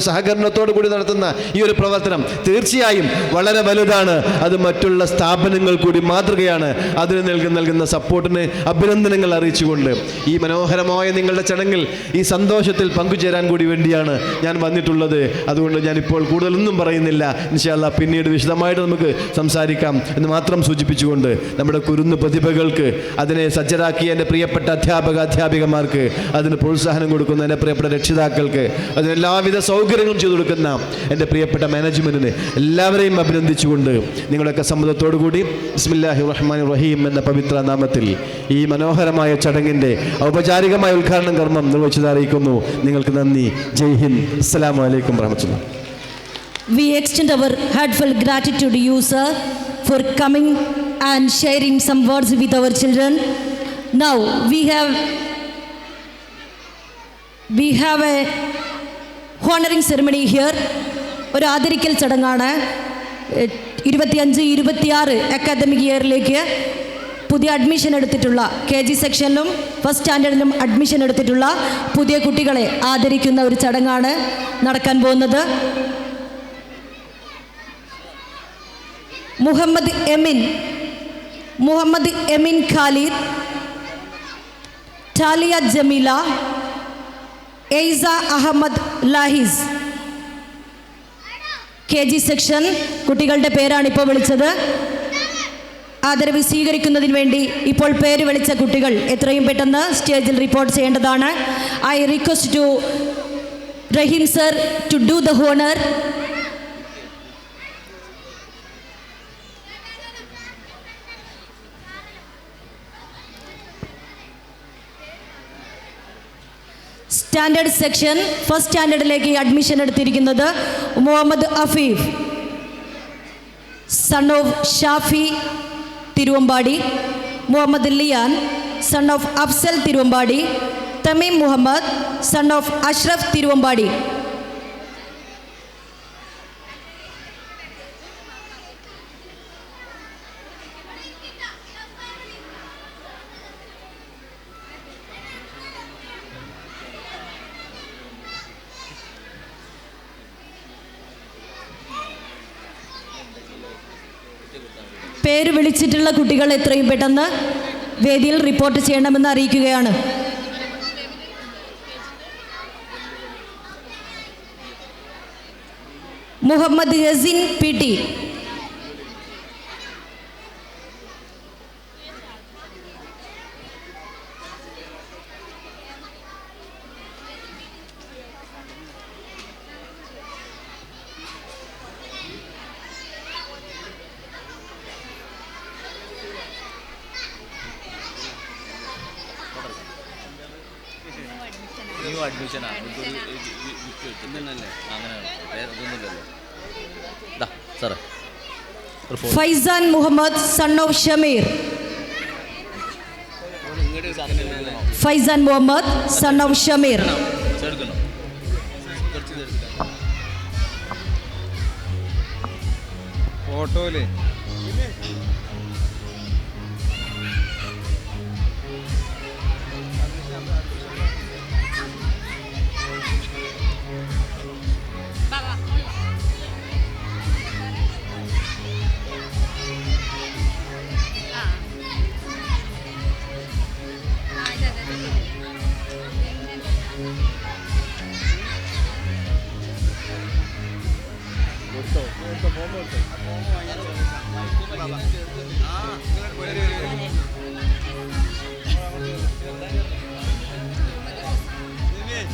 Speaker 4: സഹകരണത്തോടു കൂടി നടത്തുന്ന ഈ ഒരു പ്രവർത്തനം തീർച്ചയായും വളരെ വലുതാണ്. അത് മറ്റുള്ള സ്ഥാപനങ്ങൾ കൂടി മാതൃകയാണ്. അതിന് നൽകുന്ന സപ്പോർട്ടിന് അഭിനന്ദനങ്ങൾ അറിയിച്ചുകൊണ്ട് ഈ മനോഹരമായ നിങ്ങളുടെ ചടങ്ങിൽ ഈ സന്തോഷത്തിൽ പങ്കുചേരാൻ കൂടി വേണ്ടിയാണ് ഞാൻ വന്നിട്ടുള്ളത്. അതുകൊണ്ട് ഞാനിപ്പോൾ കൂടുതലൊന്നും പറയുന്നില്ല. ഇൻഷാ അല്ലാഹ് പിന്നീട് വിശദമായിട്ട് നമുക്ക് സംസാരിക്കാം എന്ന് മാത്രം സൂചിപ്പിച്ചുകൊണ്ട് നമ്മുടെ കുരുന്ന് പ്രതിഭകൾക്ക്, അതിനെ സജ്ജരാക്കിയ എൻ്റെ പ്രിയപ്പെട്ട അധ്യാപികമാർക്ക്, അതിന് പ്രോത്സാഹനം കൊടുക്കുന്ന എൻ്റെ പ്രിയപ്പെട്ട രക്ഷിതാക്കൾക്ക്, അതിന് എല്ലാവിധ സൗകര്യങ്ങളും ചെയ്തു കൊടുക്കുന്ന എൻ്റെ പ്രിയപ്പെട്ട മാനേജ്മെൻറ്റിന് എല്ലാവരെയും അഭിനന്ദിച്ചുകൊണ്ട് നിങ്ങളുടെയൊക്കെ സമ്മതത്തോടു കൂടി ബിസ്മില്ലാഹിർ റഹ്മാനിർ റഹീം എന്ന പവിത്ര നാമത്തിൽ ഈ മനോഹരമായ ചടങ്ങിൻ്റെ ഔപചാരികമായ ഉദ്ഘാടനം കർമ്മം നിർവഹിച്ചത് അറിയിക്കുന്നു. നിങ്ങൾക്ക് നന്ദി. ജയ് ഹിന്ദ്. അസ്സലാമു അലൈക്കും വറഹ്മത്തുള്ളാഹി.
Speaker 2: We extend our heartfelt gratitude to you, sir, for coming and sharing some words with our children. Now we have a honoring ceremony here. ഒരു ആദരിക്കൽ ചടങ്ങാണ്. 25-26 അക്കാദമിക് ഇയറിലേക്ക് പുതിയ അഡ്മിഷൻ എടുത്തിട്ടുള്ള KG സെക്ഷനിലും ഫസ്റ്റ് സ്റ്റാൻഡേർഡിലും അഡ്മിഷൻ എടുത്തിട്ടുള്ള പുതിയ കുട്ടികളെ ആദരിക്കുന്ന ഒരു ചടങ്ങാണ് നടക്കാൻ പോകുന്നത്. മുഹമ്മദ് എമിൻ ഖാലിദ്, ടാലിയ ജമീല, എയ്സ അഹമ്മദ് ലാഹിസ്, KG സെക്ഷൻ കുട്ടികളുടെ പേരാണ് ഇപ്പോൾ വിളിച്ചത്. ആദരവ് സ്വീകരിക്കുന്നതിന് വേണ്ടി ഇപ്പോൾ പേര് വിളിച്ച കുട്ടികൾ എത്രയും പെട്ടെന്ന് സ്റ്റേജിൽ റിപ്പോർട്ട് ചെയ്യേണ്ടതാണ്. I request to Rahim sir to do the honour. Standard section first സ്റ്റാൻഡേർഡിലേക്ക് അഡ്മിഷൻ എടുത്തിരിക്കുന്നത് Muhammad Afeef, son of Shafi Thiruvambady, Muhammad Liyan, son of Afsal Thiruvambady, Thameem Muhammad, son of Ashraf Thiruvambady. പേര് വിളിച്ചിട്ടുള്ള കുട്ടികൾ എത്രയും പെട്ടെന്ന് വേദിയിൽ റിപ്പോർട്ട് ചെയ്യണമെന്ന് അറിയിക്കുകയാണ്. Muhammad Yasin PT, Faizan Muhammad, son of Shameer, Faizan Muhammad, son of Shameer.
Speaker 3: ഓട്ടോയില്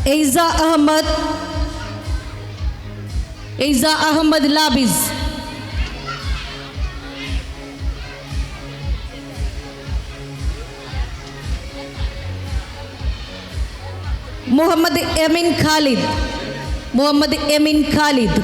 Speaker 2: Eiza Ahmad Labiz. Muhammad Emin Khalid.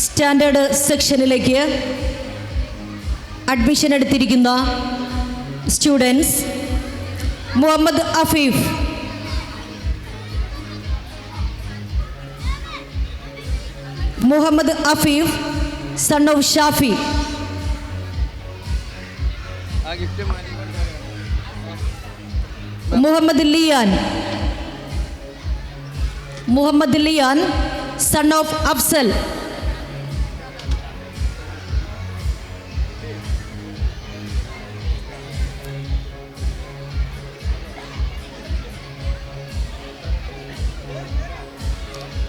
Speaker 2: Standard സെക്ഷനിലേക്ക് അഡ്മിഷൻ എടുത്തിരിക്കുന്ന students Muhammad Afeef son of Shafi. Muhammad Liyan son of Afsal.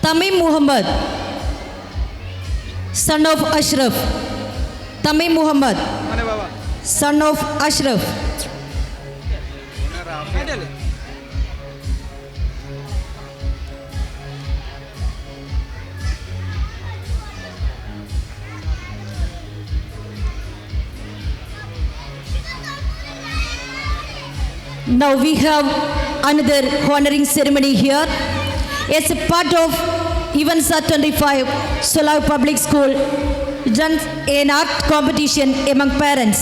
Speaker 2: Thameem Muhammad son of Ashraf. Now we have another honoring ceremony here. As a part of Ivansa 25, Solau Public School runs an art competition among parents.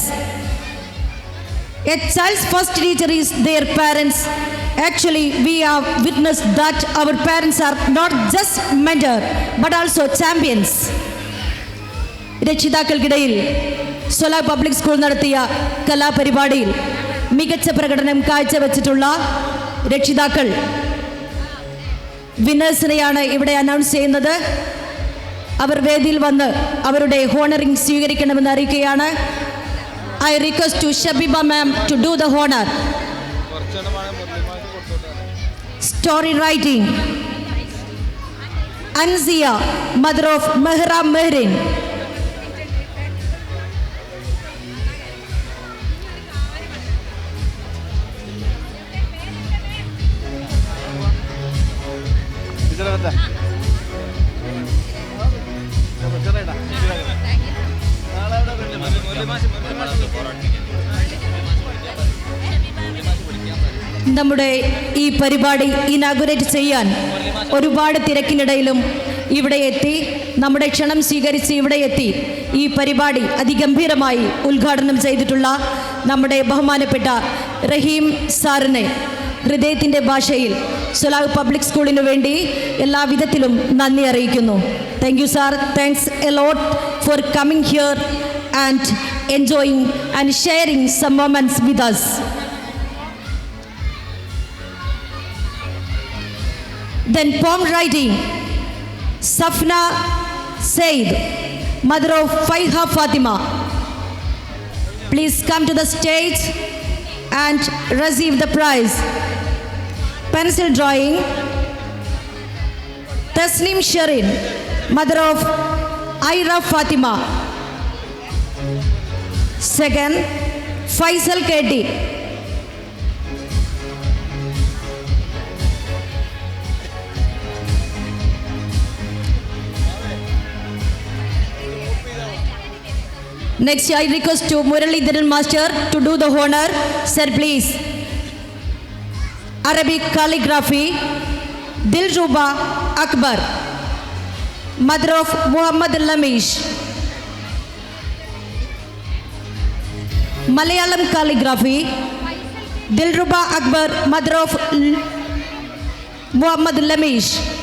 Speaker 2: A child's first teacher is their parents. Actually, we have witnessed that our parents are not just mentor but also champions. രക്ഷിതാക്കൾക്കിടയിൽ Sola public school നടത്തിയ കലാപരിപാടിയിൽ മികച്ച പ്രകടനം കാഴ്ചവെച്ചിട്ടുള്ള രക്ഷിതാക്കൾ വിന്നേഴ്സിനെയാണ് ഇവിടെ announce ചെയ്യുന്നത്. അവർ വേദിയിൽ വന്ന് അവരുടെ ഹോണറിംഗ് സ്വീകരിക്കണമെന്ന് അറിയിക്കുകയാണ്. I request to Shabeeba ma'am to do the honour. Story writing Ansiya, mother of Mehram Mehrin. നമ്മുടെ ഈ പരിപാടി ഇനാഗുറേറ്റ് ചെയ്യാൻ ഒരുപാട് തിരക്കിനിടയിലും ഇവിടെ എത്തി, നമ്മുടെ ക്ഷണം സ്വീകരിച്ച് ഇവിടെ എത്തി ഈ പരിപാടി അതിഗംഭീരമായി ഉദ്ഘാടനം ചെയ്തിട്ടുള്ള നമ്മുടെ ബഹുമാനപ്പെട്ട റഹീം സാറിനെ ഹൃദയത്തിൻ്റെ ഭാഷയിൽ സൊലാഹ് പബ്ലിക് സ്കൂളിനു വേണ്ടി എല്ലാവിധത്തിലും നന്ദി അറിയിക്കുന്നു. Thank you sir. Thanks a lot for coming here and enjoying and sharing some moments with us. Then poem writing, Safna Said, mother of Faiha Fatima. Please come to the stage and receive the prize. Pencil drawing, Tasnim Sharin, mother of Aira Fatima. Second, Faisal Keti. Next, I request to Muralidharan Master to do the honor. Sir, please. Arabic calligraphy, Dilruba Akbar, mother of Muhammad Lamish. Malayalam calligraphy, Dilruba Akbar, mother of Muhammad Lamish.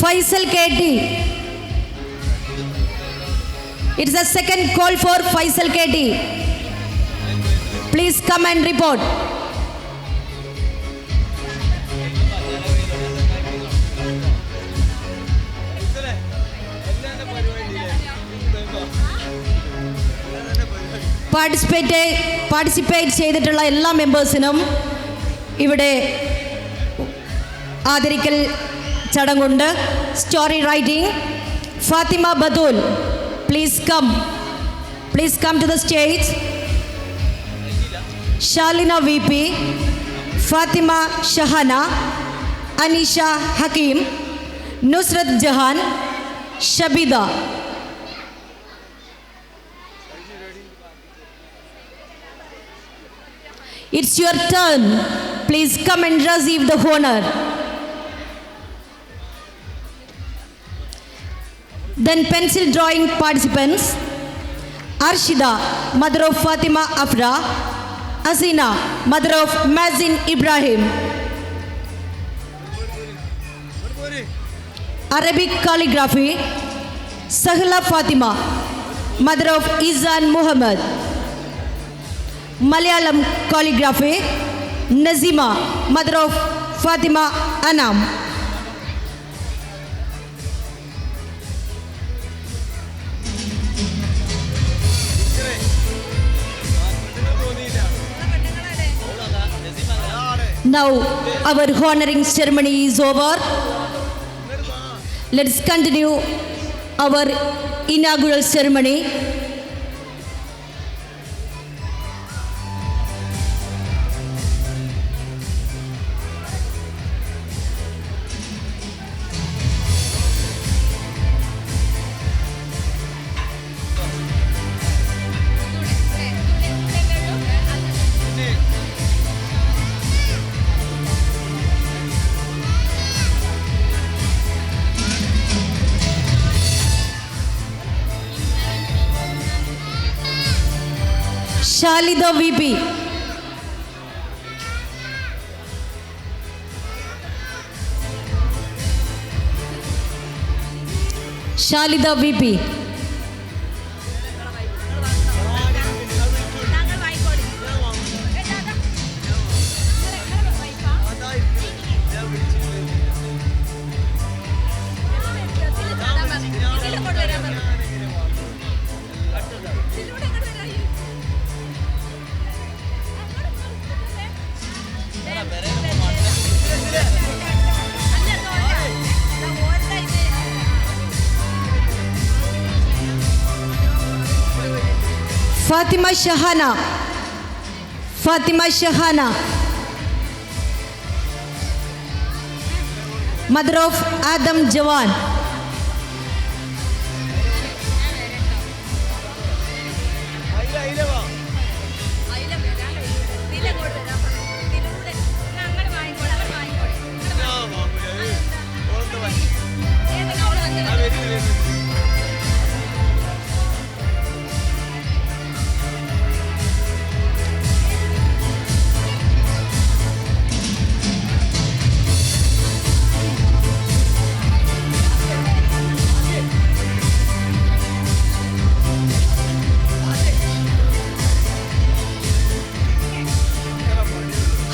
Speaker 2: Faisal Keti. It's the second call for Faisal Keti. Please come and report. Participate ചെയ്തിട്ടുള്ള എല്ലാ മെമ്പേഴ്സിനും ഇവിടെ ആദരിക്കൽ ചടങ്ങുണ്ട്. Story writing, Fathima Badool, please come to the stage. Shalina V P, Fathima Shahana, Aneesha Hakeem, Nusrat Jahan, Shabida. It's your turn. Please come and receive the honor. Then pencil drawing participants, Arshida, mother of Fatima Afra, Azina, mother of Mazin Ibrahim. Arabic calligraphy, Sahla Fatima, mother of Izan Muhammad. Malayalam calligraphy, Nazima, mother of Fatima Anam. Now our honoring ceremony is over. Let's continue our inaugural ceremony. Shalida VP. Shalida VP. Fatima Shahana. Fatima Shahana, mother of Adam Jawan.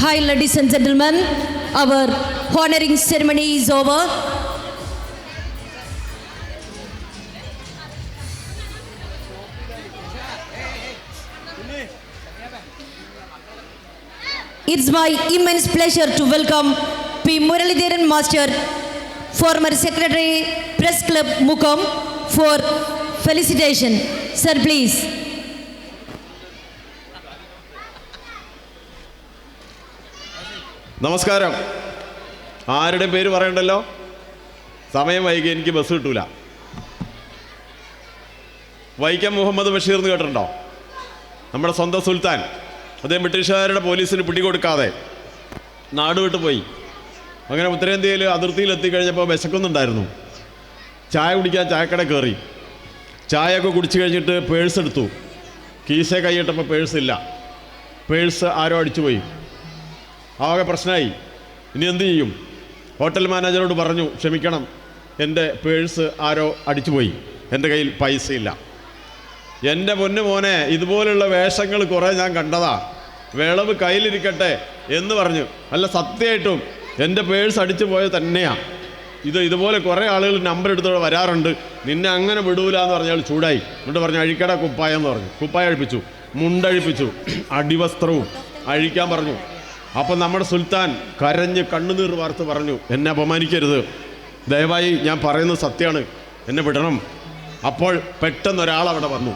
Speaker 2: Hi, ladies and gentlemen. Our honoring ceremony is over. It's my immense pleasure to welcome P. Muralidharan Master, former Secretary, Press Club, Mukam, for felicitation. Sir, please.
Speaker 5: നമസ്കാരം. ആരുടെയും പേര് പറയണ്ടല്ലോ, സമയം വൈകി എനിക്ക് bus കിട്ടൂല. വൈക്കം മുഹമ്മദ് ബഷീർ എന്ന് കേട്ടിട്ടുണ്ടോ? നമ്മുടെ സ്വന്തം സുൽത്താൻ. അദ്ദേഹം ബ്രിട്ടീഷുകാരുടെ പോലീസിന് പിടികൊടുക്കാതെ നാട് വിട്ടു പോയി. അങ്ങനെ ഉത്തരേന്ത്യയിൽ അതിർത്തിയിലെത്തിക്കഴിഞ്ഞപ്പോൾ വിശക്കുന്നുണ്ടായിരുന്നു. ചായ കുടിക്കാൻ ചായക്കട കയറി. ചായയൊക്കെ കുടിച്ചു കഴിഞ്ഞിട്ട് പേഴ്സ് എടുത്തു. കീശ കൈയിട്ടപ്പോൾ പേഴ്സില്ല. പേഴ്സ് ആരോ അടിച്ചുപോയി. ആകെ പ്രശ്നമായി. ഇനി എന്തു ചെയ്യും? ഹോട്ടൽ മാനേജറോട് പറഞ്ഞു, ക്ഷമിക്കണം, എൻ്റെ പേഴ്സ് ആരോ അടിച്ചുപോയി, എൻ്റെ കയ്യിൽ പൈസയില്ല. എൻ്റെ പൊന്നു മോനെ, ഇതുപോലുള്ള വേഷങ്ങൾ കുറേ ഞാൻ കണ്ടതാ, വിളവ് കയ്യിലിരിക്കട്ടെ എന്ന് പറഞ്ഞു. അല്ല, സത്യമായിട്ടും എൻ്റെ പേഴ്സ് അടിച്ചു പോയത് തന്നെയാണ്. ഇതുപോലെ കുറേ ആളുകൾ നമ്പർ എടുത്തോടെ വരാറുണ്ട്, നിന്നെ അങ്ങനെ വിടൂല എന്ന് പറഞ്ഞാൽ ചൂടായി. എന്നിട്ട് പറഞ്ഞു, അഴിക്കട കുപ്പായം എന്ന് പറഞ്ഞു. കുപ്പായം അഴിപ്പിച്ചു, മുണ്ടഴിപ്പിച്ചു, അടിവസ്ത്രവും അഴിക്കാൻ പറഞ്ഞു. അപ്പം നമ്മുടെ സുൽത്താൻ കരഞ്ഞ് കണ്ണുനീർ വാർത്ത് പറഞ്ഞു, എന്നെ അപമാനിക്കരുത്, ദയവായി ഞാൻ പറയുന്നത് സത്യമാണ്, എന്നെ വിടണം. അപ്പോൾ പെട്ടെന്നൊരാൾ അവിടെ വന്നു.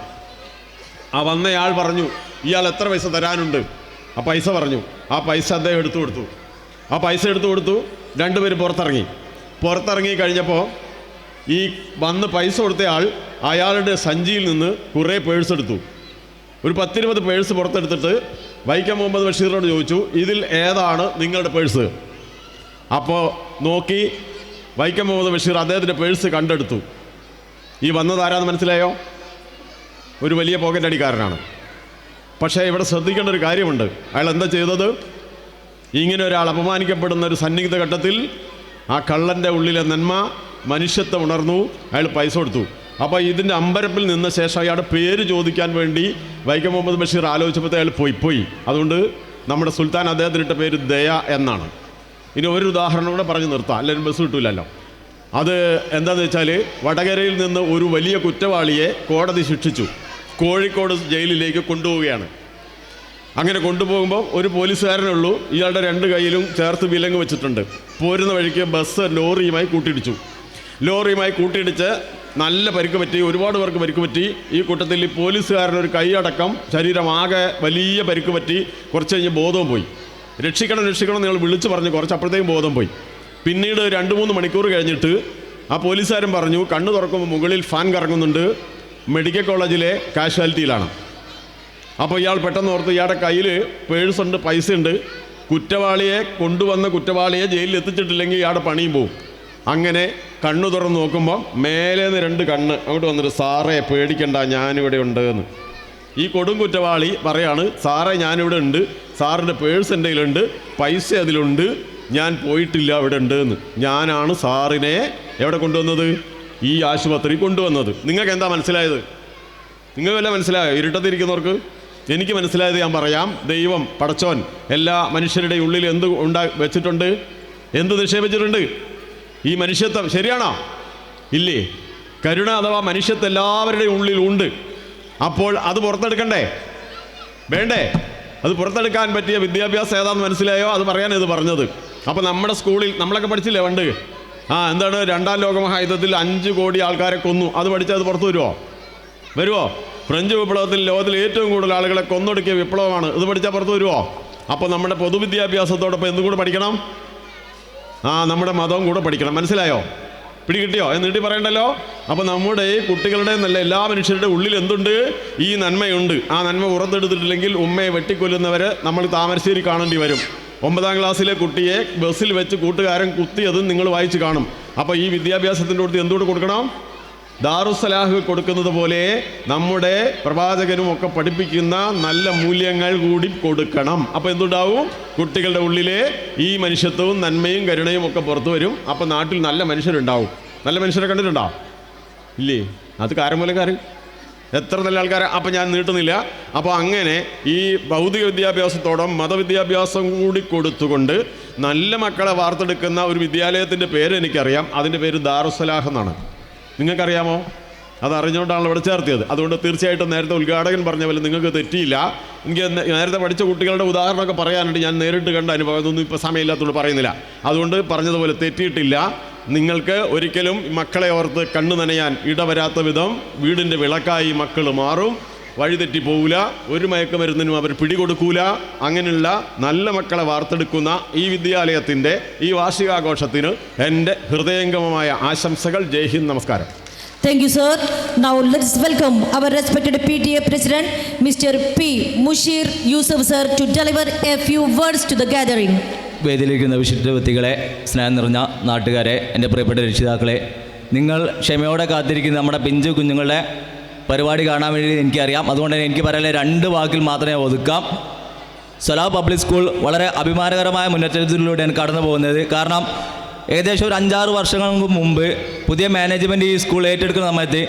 Speaker 5: ആ വന്നയാൾ പറഞ്ഞു, ഇയാൾ എത്ര പൈസ തരാനുണ്ട്? ആ പൈസ പറഞ്ഞു. ആ പൈസ അദ്ദേഹം എടുത്തു കൊടുത്തു. ആ പൈസ എടുത്തു കൊടുത്തു. രണ്ടുപേരും പുറത്തിറങ്ങി കഴിഞ്ഞപ്പോൾ ഈ വന്ന് പൈസ കൊടുത്തയാൾ അയാളുടെ സഞ്ചിയിൽ നിന്ന് കുറേ പേഴ്സ് എടുത്തു. ഒരു 10-20 പേഴ്സ് പുറത്തെടുത്തിട്ട് വൈക്കം മുഹമ്മദ് ബഷീറിനോട് ചോദിച്ചു, ഇതിൽ ഏതാണ് നിങ്ങളുടെ പേഴ്സ്? അപ്പോൾ നോക്കി വൈക്കം മുഹമ്മദ് ബഷീർ അദ്ദേഹത്തിൻ്റെ പേഴ്സ് കണ്ടെടുത്തു. ഈ വന്നതാരാന്ന് മനസ്സിലായോ? ഒരു വലിയ പോക്കറ്റ് അടിക്കാരനാണ്. പക്ഷേ ഇവിടെ ശ്രദ്ധിക്കേണ്ട ഒരു കാര്യമുണ്ട്. അയാൾ എന്താ ചെയ്തത്? ഇങ്ങനെ ഒരാൾ അപമാനിക്കപ്പെടുന്ന ഒരു സന്നിഗ്ധ ഘട്ടത്തിൽ ആ കള്ളൻ്റെ ഉള്ളിലെ നന്മ, മനുഷ്യത്വം ഉണർന്നു. അയാൾ പൈസ കൊടുത്തു. അപ്പോൾ ഇതിൻ്റെ അമ്പരപ്പിൽ നിന്ന ശേഷം അയാളുടെ പേര് ചോദിക്കാൻ വേണ്ടി വൈക്കം മുഹമ്മദ് ബഷീർ ആലോചിച്ചപ്പോൾ അയാൾ പോയി. അതുകൊണ്ട് നമ്മുടെ സുൽത്താൻ അദ്ദേഹത്തിനിട്ട പേര് ദയ എന്നാണ്. ഇനി ഒരു ഉദാഹരണം കൂടെ പറഞ്ഞു നിർത്താം, എല്ലാവരും ബസ് കിട്ടൂലല്ലോ. അത് എന്താണെന്ന് വെച്ചാൽ, വടകരയിൽ നിന്ന് ഒരു വലിയ കുറ്റവാളിയെ കോടതി ശിക്ഷിച്ചു. കോഴിക്കോട് ജയിലിലേക്ക് കൊണ്ടുപോവുകയാണ്. അങ്ങനെ കൊണ്ടുപോകുമ്പോൾ ഒരു പോലീസുകാരനുള്ളൂ. ഇയാളുടെ 2 കൈയിലും ചേർത്ത് വിലങ്ങ് വെച്ചിട്ടുണ്ട്. പോരുന്ന വഴിക്ക് ബസ് ലോറിയുമായി കൂട്ടിയിടിച്ച് നല്ല പരിക്ക് പറ്റി. ഒരുപാട് പേർക്ക് പരിക്ക് പറ്റി. ഈ കൂട്ടത്തിൽ ഈ പോലീസുകാരനൊരു കൈയടക്കം ശരീരമാകെ വലിയ പരിക്ക് പറ്റി. കുറച്ച് കഴിഞ്ഞ് ബോധവും പോയി. രക്ഷിക്കണം നിങ്ങൾ വിളിച്ചു പറഞ്ഞു. കുറച്ചപ്പോഴത്തേക്കും ബോധം പോയി. പിന്നീട് 2-3 മണിക്കൂർ കഴിഞ്ഞിട്ട് ആ പോലീസുകാരൻ പറഞ്ഞു, കണ്ണ് തുറക്കുമ്പോൾ മുകളിൽ ഫാൻ കറങ്ങുന്നുണ്ട്, മെഡിക്കൽ കോളേജിലെ കാഷ്വാലിറ്റിയിലാണ്. അപ്പോൾ ഇയാൾ പെട്ടെന്ന് ഓർത്ത്, ഇയാളുടെ കയ്യിൽ പേഴ്സുണ്ട്, പൈസയുണ്ട്, കൊണ്ടുവന്ന കുറ്റവാളിയെ ജയിലിൽ എത്തിച്ചിട്ടില്ലെങ്കിൽ ഇയാളുടെ പണിയും പോവും. അങ്ങനെ കണ്ണു തുറന്ന് നോക്കുമ്പോൾ മേലേന്ന് 2 കണ്ണ് അങ്ങോട്ട് വന്നിട്ട്, സാറേ പേടിക്കണ്ട, ഞാനിവിടെ ഉണ്ട് എന്ന്. ഈ കൊടും കുറ്റവാളി പറയാണ്, സാറേ ഞാനിവിടെ ഉണ്ട്, സാറിൻ്റെ പേഴ്സ് എൻ്റെ കയ്യിലുണ്ട്, പൈസ അതിലുണ്ട്, ഞാൻ പോയിട്ടില്ല, ഇവിടെ ഉണ്ട് എന്ന്. ഞാനാണ് സാറിനെ എവിടെ കൊണ്ടുവന്നത്? ഈ ആശുപത്രി കൊണ്ടുവന്നത്. നിങ്ങൾക്ക് എന്താ മനസ്സിലായത്? നിങ്ങൾ വല്ല മനസ്സിലായോ? ഇരുട്ടത്തിരിക്കുന്നവർക്ക്? എനിക്ക് മനസ്സിലായത് ഞാൻ പറയാം. ദൈവം പടച്ചോൻ എല്ലാ മനുഷ്യരുടെയും ഉള്ളിൽ എന്ത് വെച്ചിട്ടുണ്ട്? എന്ത് നിക്ഷേപിച്ചിട്ടുണ്ട്? ഈ മനുഷ്യത്വം. ശരിയാണോ? ഇല്ലേ? കരുണ അഥവാ മനുഷ്യത്വം എല്ലാവരുടെയും ഉള്ളിൽ ഉണ്ട്. അപ്പോൾ അത് പുറത്തെടുക്കണ്ടേ? വേണ്ടേ? അത് പുറത്തെടുക്കാൻ പറ്റിയ വിദ്യാഭ്യാസം ഏതാണെന്ന് മനസ്സിലായോ? അത് പറയാൻ ഇത് പറഞ്ഞത്. അപ്പോൾ നമ്മുടെ സ്കൂളിൽ നമ്മളൊക്കെ പഠിച്ചില്ലേ പണ്ട്? എന്താണ്, 2ാം ലോകമഹായുദ്ധത്തിൽ 5 കോടി ആൾക്കാരെ കൊന്നു. അത് പഠിച്ചാൽ അത് പുറത്ത് വരുമോ? ഫ്രഞ്ച് വിപ്ലവത്തിൽ ലോകത്തിൽ ഏറ്റവും കൂടുതൽ ആളുകളെ കൊന്നൊടുക്കിയ വിപ്ലവമാണ്. ഇത് പഠിച്ചാൽ പുറത്ത് വരുമോ? അപ്പോൾ നമ്മുടെ പൊതുവിദ്യാഭ്യാസത്തോടൊപ്പം എന്തും കൂടെ പഠിക്കണം? നമ്മുടെ മതവും കൂടെ പഠിക്കണം. മനസ്സിലായോ? പിടികിട്ടിയോ? എന്നിട്ട് പറയണ്ടല്ലോ. അപ്പോൾ നമ്മുടെ കുട്ടികളുടെ നല്ല എല്ലാ മനുഷ്യരുടെ ഉള്ളിൽ എന്തുണ്ട്? ഈ നന്മയുണ്ട്. ആ നന്മ പുറത്തെടുത്തിട്ടില്ലെങ്കിൽ ഉമ്മയെ വെട്ടിക്കൊല്ലുന്നവരെ നമ്മൾ താമരശ്ശേരി കാണേണ്ടി വരും. 9ാം ക്ലാസ്സിലെ കുട്ടിയെ ബസ്സിൽ വെച്ച് കൂട്ടുകാരൻ കുത്തിയതും നിങ്ങൾ വായിച്ച് കാണും. അപ്പോൾ ഈ വിദ്യാഭ്യാസത്തിൻ്റെ അടുത്ത് എന്തുകൊണ്ട് കൊടുക്കണം? ദാറുസ്സലാഹ് കൊടുക്കുന്നത് പോലെ നമ്മുടെ പ്രവാചകനും ഒക്കെ പഠിപ്പിക്കുന്ന നല്ല മൂല്യങ്ങൾ കൂടി കൊടുക്കണം. അപ്പോൾ എന്തുണ്ടാവും? കുട്ടികളുടെ ഉള്ളിലെ ഈ മനുഷ്യത്വവും നന്മയും കരുണയും ഒക്കെ പുറത്തു വരും. അപ്പോൾ നാട്ടിൽ നല്ല മനുഷ്യരുണ്ടാവും. നല്ല മനുഷ്യരെ കണ്ടിട്ടുണ്ടോ? ഇല്ലേ? അത് കാരമൂലക്കാർ. എത്ര നല്ല ആൾക്കാരെ. അപ്പം ഞാൻ നീട്ടുന്നില്ല. അപ്പോൾ അങ്ങനെ ഈ ഭൗതിക വിദ്യാഭ്യാസത്തോടും മതവിദ്യാഭ്യാസം കൂടി കൊടുത്തുകൊണ്ട് നല്ല മക്കളെ വാർത്തെടുക്കുന്ന ഒരു വിദ്യാലയത്തിൻ്റെ പേര് എനിക്കറിയാം. അതിൻ്റെ പേര് ദാറുസ്സലാഹ് എന്നാണ്. നിങ്ങൾക്കറിയാമോ? അത് അറിഞ്ഞുകൊണ്ടാണല്ലോ ഇവിടെ ചേർത്തിയത്. അതുകൊണ്ട് തീർച്ചയായിട്ടും നേരത്തെ ഉദ്ഘാടകൻ പറഞ്ഞ പോലെ നിങ്ങൾക്ക് തെറ്റിയില്ല. എനിക്ക് നേരത്തെ പഠിച്ച കുട്ടികളുടെ ഉദാഹരണമൊക്കെ പറയാനുണ്ട്. ഞാൻ നേരിട്ട് കണ്ട അനുഭവം, അതൊന്നും ഇപ്പോൾ സമയമില്ലാത്തതുകൊണ്ട് പറയുന്നില്ല. അതുകൊണ്ട് പറഞ്ഞതുപോലെ തെറ്റിയിട്ടില്ല. നിങ്ങൾക്ക് ഒരിക്കലും മക്കളെ ഓർത്ത് കണ്ണു നനയാൻ ഇടവരാത്ത വിധം വീടിൻ്റെ വിളക്കായി മക്കൾ മാറും. വഴിതെറ്റി പോവില്ല, ഒരു മയക്കുമരുന്നിനും അവർ പിടികൊടുക്കൂല. അങ്ങനെയുള്ള നല്ല മക്കളെ വാർത്തെടുക്കുന്ന ഈ വിദ്യാലയത്തിൻ്റെ ഈ വാർഷികാഘോഷത്തിന് എൻ്റെ ഹൃദയംഗമമായ ആശംസകൾ. ജയ് ഹിന്ദ്, നമസ്കാരം.
Speaker 2: Thank you, sir. Now let's welcome our respected PTA President, Mr. P. Mushir Yusuf, sir, to deliver a few words to the gathering.
Speaker 6: വേദിയിലിരിക്കുന്ന വിശിഷ്ട വ്യക്തികളെ, സ്നേഹം നിറഞ്ഞ നാട്ടുകാരെ, എൻ്റെ പ്രിയപ്പെട്ട രക്ഷിതാക്കളെ, നിങ്ങൾ ക്ഷമയോടെ കാത്തിരിക്കുന്ന നമ്മുടെ പിഞ്ചു കുഞ്ഞുങ്ങളുടെ പരിപാടി കാണാൻ വേണ്ടി എനിക്കറിയാം. അതുകൊണ്ട് തന്നെ എനിക്ക് പറയാനുള്ള 2 വാക്കിൽ മാത്രമേ ഒതുക്കാം. സലാഹ് പബ്ലിക് സ്കൂൾ വളരെ അഭിമാനകരമായ മുന്നേറ്റത്തിലൂടെയാണ് കടന്നു പോകുന്നത്. കാരണം ഏകദേശം ഒരു 5-6 വർഷങ്ങൾക്ക് മുമ്പ് പുതിയ മാനേജ്മെൻറ്റ് ഈ സ്കൂൾ ഏറ്റെടുക്കുന്ന സമയത്ത്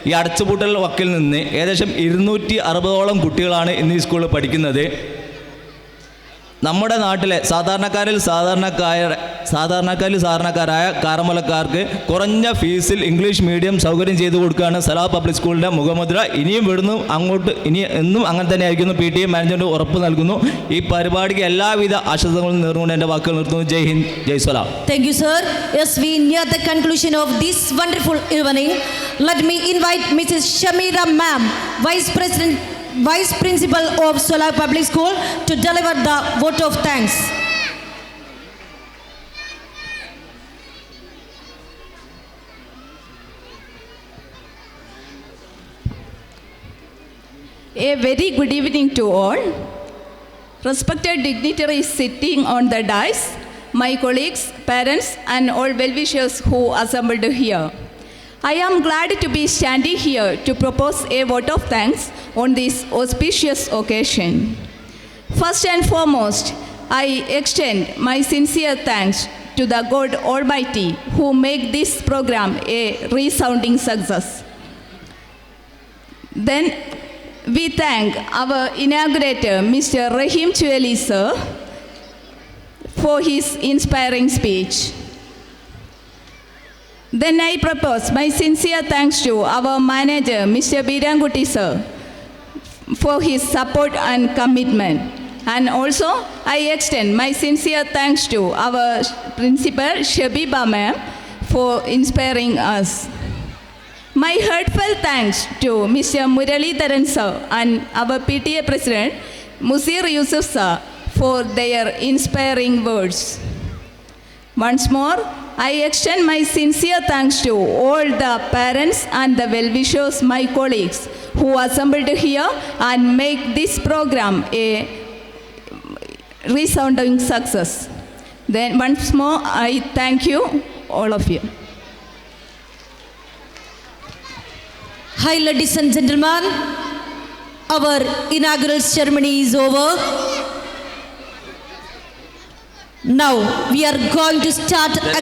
Speaker 6: ഈ അടച്ചുപൂട്ടൽ വക്കിൽ നിന്ന് ഏകദേശം 260ഓളം കുട്ടികളാണ് ഇന്ന് ഈ സ്കൂളിൽ പഠിക്കുന്നത്. നമ്മുടെ നാട്ടിലെ സാധാരണക്കാരായ കാരമലക്കാർക്ക് കുറഞ്ഞ ഫീസിൽ ഇംഗ്ലീഷ് മീഡിയം സൗകര്യം ചെയ്തു കൊടുക്കുകയാണ് സലാഹ് പബ്ലിക് സ്കൂളിൻ്റെ മുഖമുദ്ര. ഇനിയും വിടുന്നു അങ്ങോട്ട്, ഇനി എന്നും അങ്ങനെ തന്നെ ആയിരിക്കുന്നു. PTA മാനേജ്മെൻറ്റ് ഉറപ്പ് നൽകുന്നു. ഈ പരിപാടിക്ക് എല്ലാവിധ ആശംസകളും നേർന്നുകൊണ്ട് എൻ്റെ വാക്കുകൾ നിർത്തുന്നു. ജയ് ഹിന്ദ്, ജയ് സലാം.
Speaker 2: Thank you, sir. As we near the conclusion of this wonderful evening, let me invite Mrs. Shamira Ma'am, Vice Principal of Solar Public School, to deliver the vote of thanks.
Speaker 7: A very good evening to all. Respected dignitaries sitting on the dais, my colleagues, parents, and all well-wishers who assembled here. I am glad to be standing here to propose a vote of thanks on this auspicious occasion. First and foremost, I extend my sincere thanks to the God Almighty who made this program a resounding success. Then we thank our inaugurator, Mr. Rahim Chueli, sir, for his inspiring speech. Then I propose my sincere thanks to our manager, Mr. Biranguti, sir, for his support and commitment. And also, I extend my sincere thanks to our principal, Shabiba ma'am, for inspiring us. My heartfelt thanks to Mr. Muralidharan sir and our PTA president, Musir Yusuf sir, for their inspiring words. Once more, I extend my sincere thanks to all the parents and the well-wishers, my colleagues, who assembled here and make this program a resounding success. Then once more, I thank you, all of you.
Speaker 2: Hi, ladies and gentlemen, our inaugural ceremony is over. Now we are going to start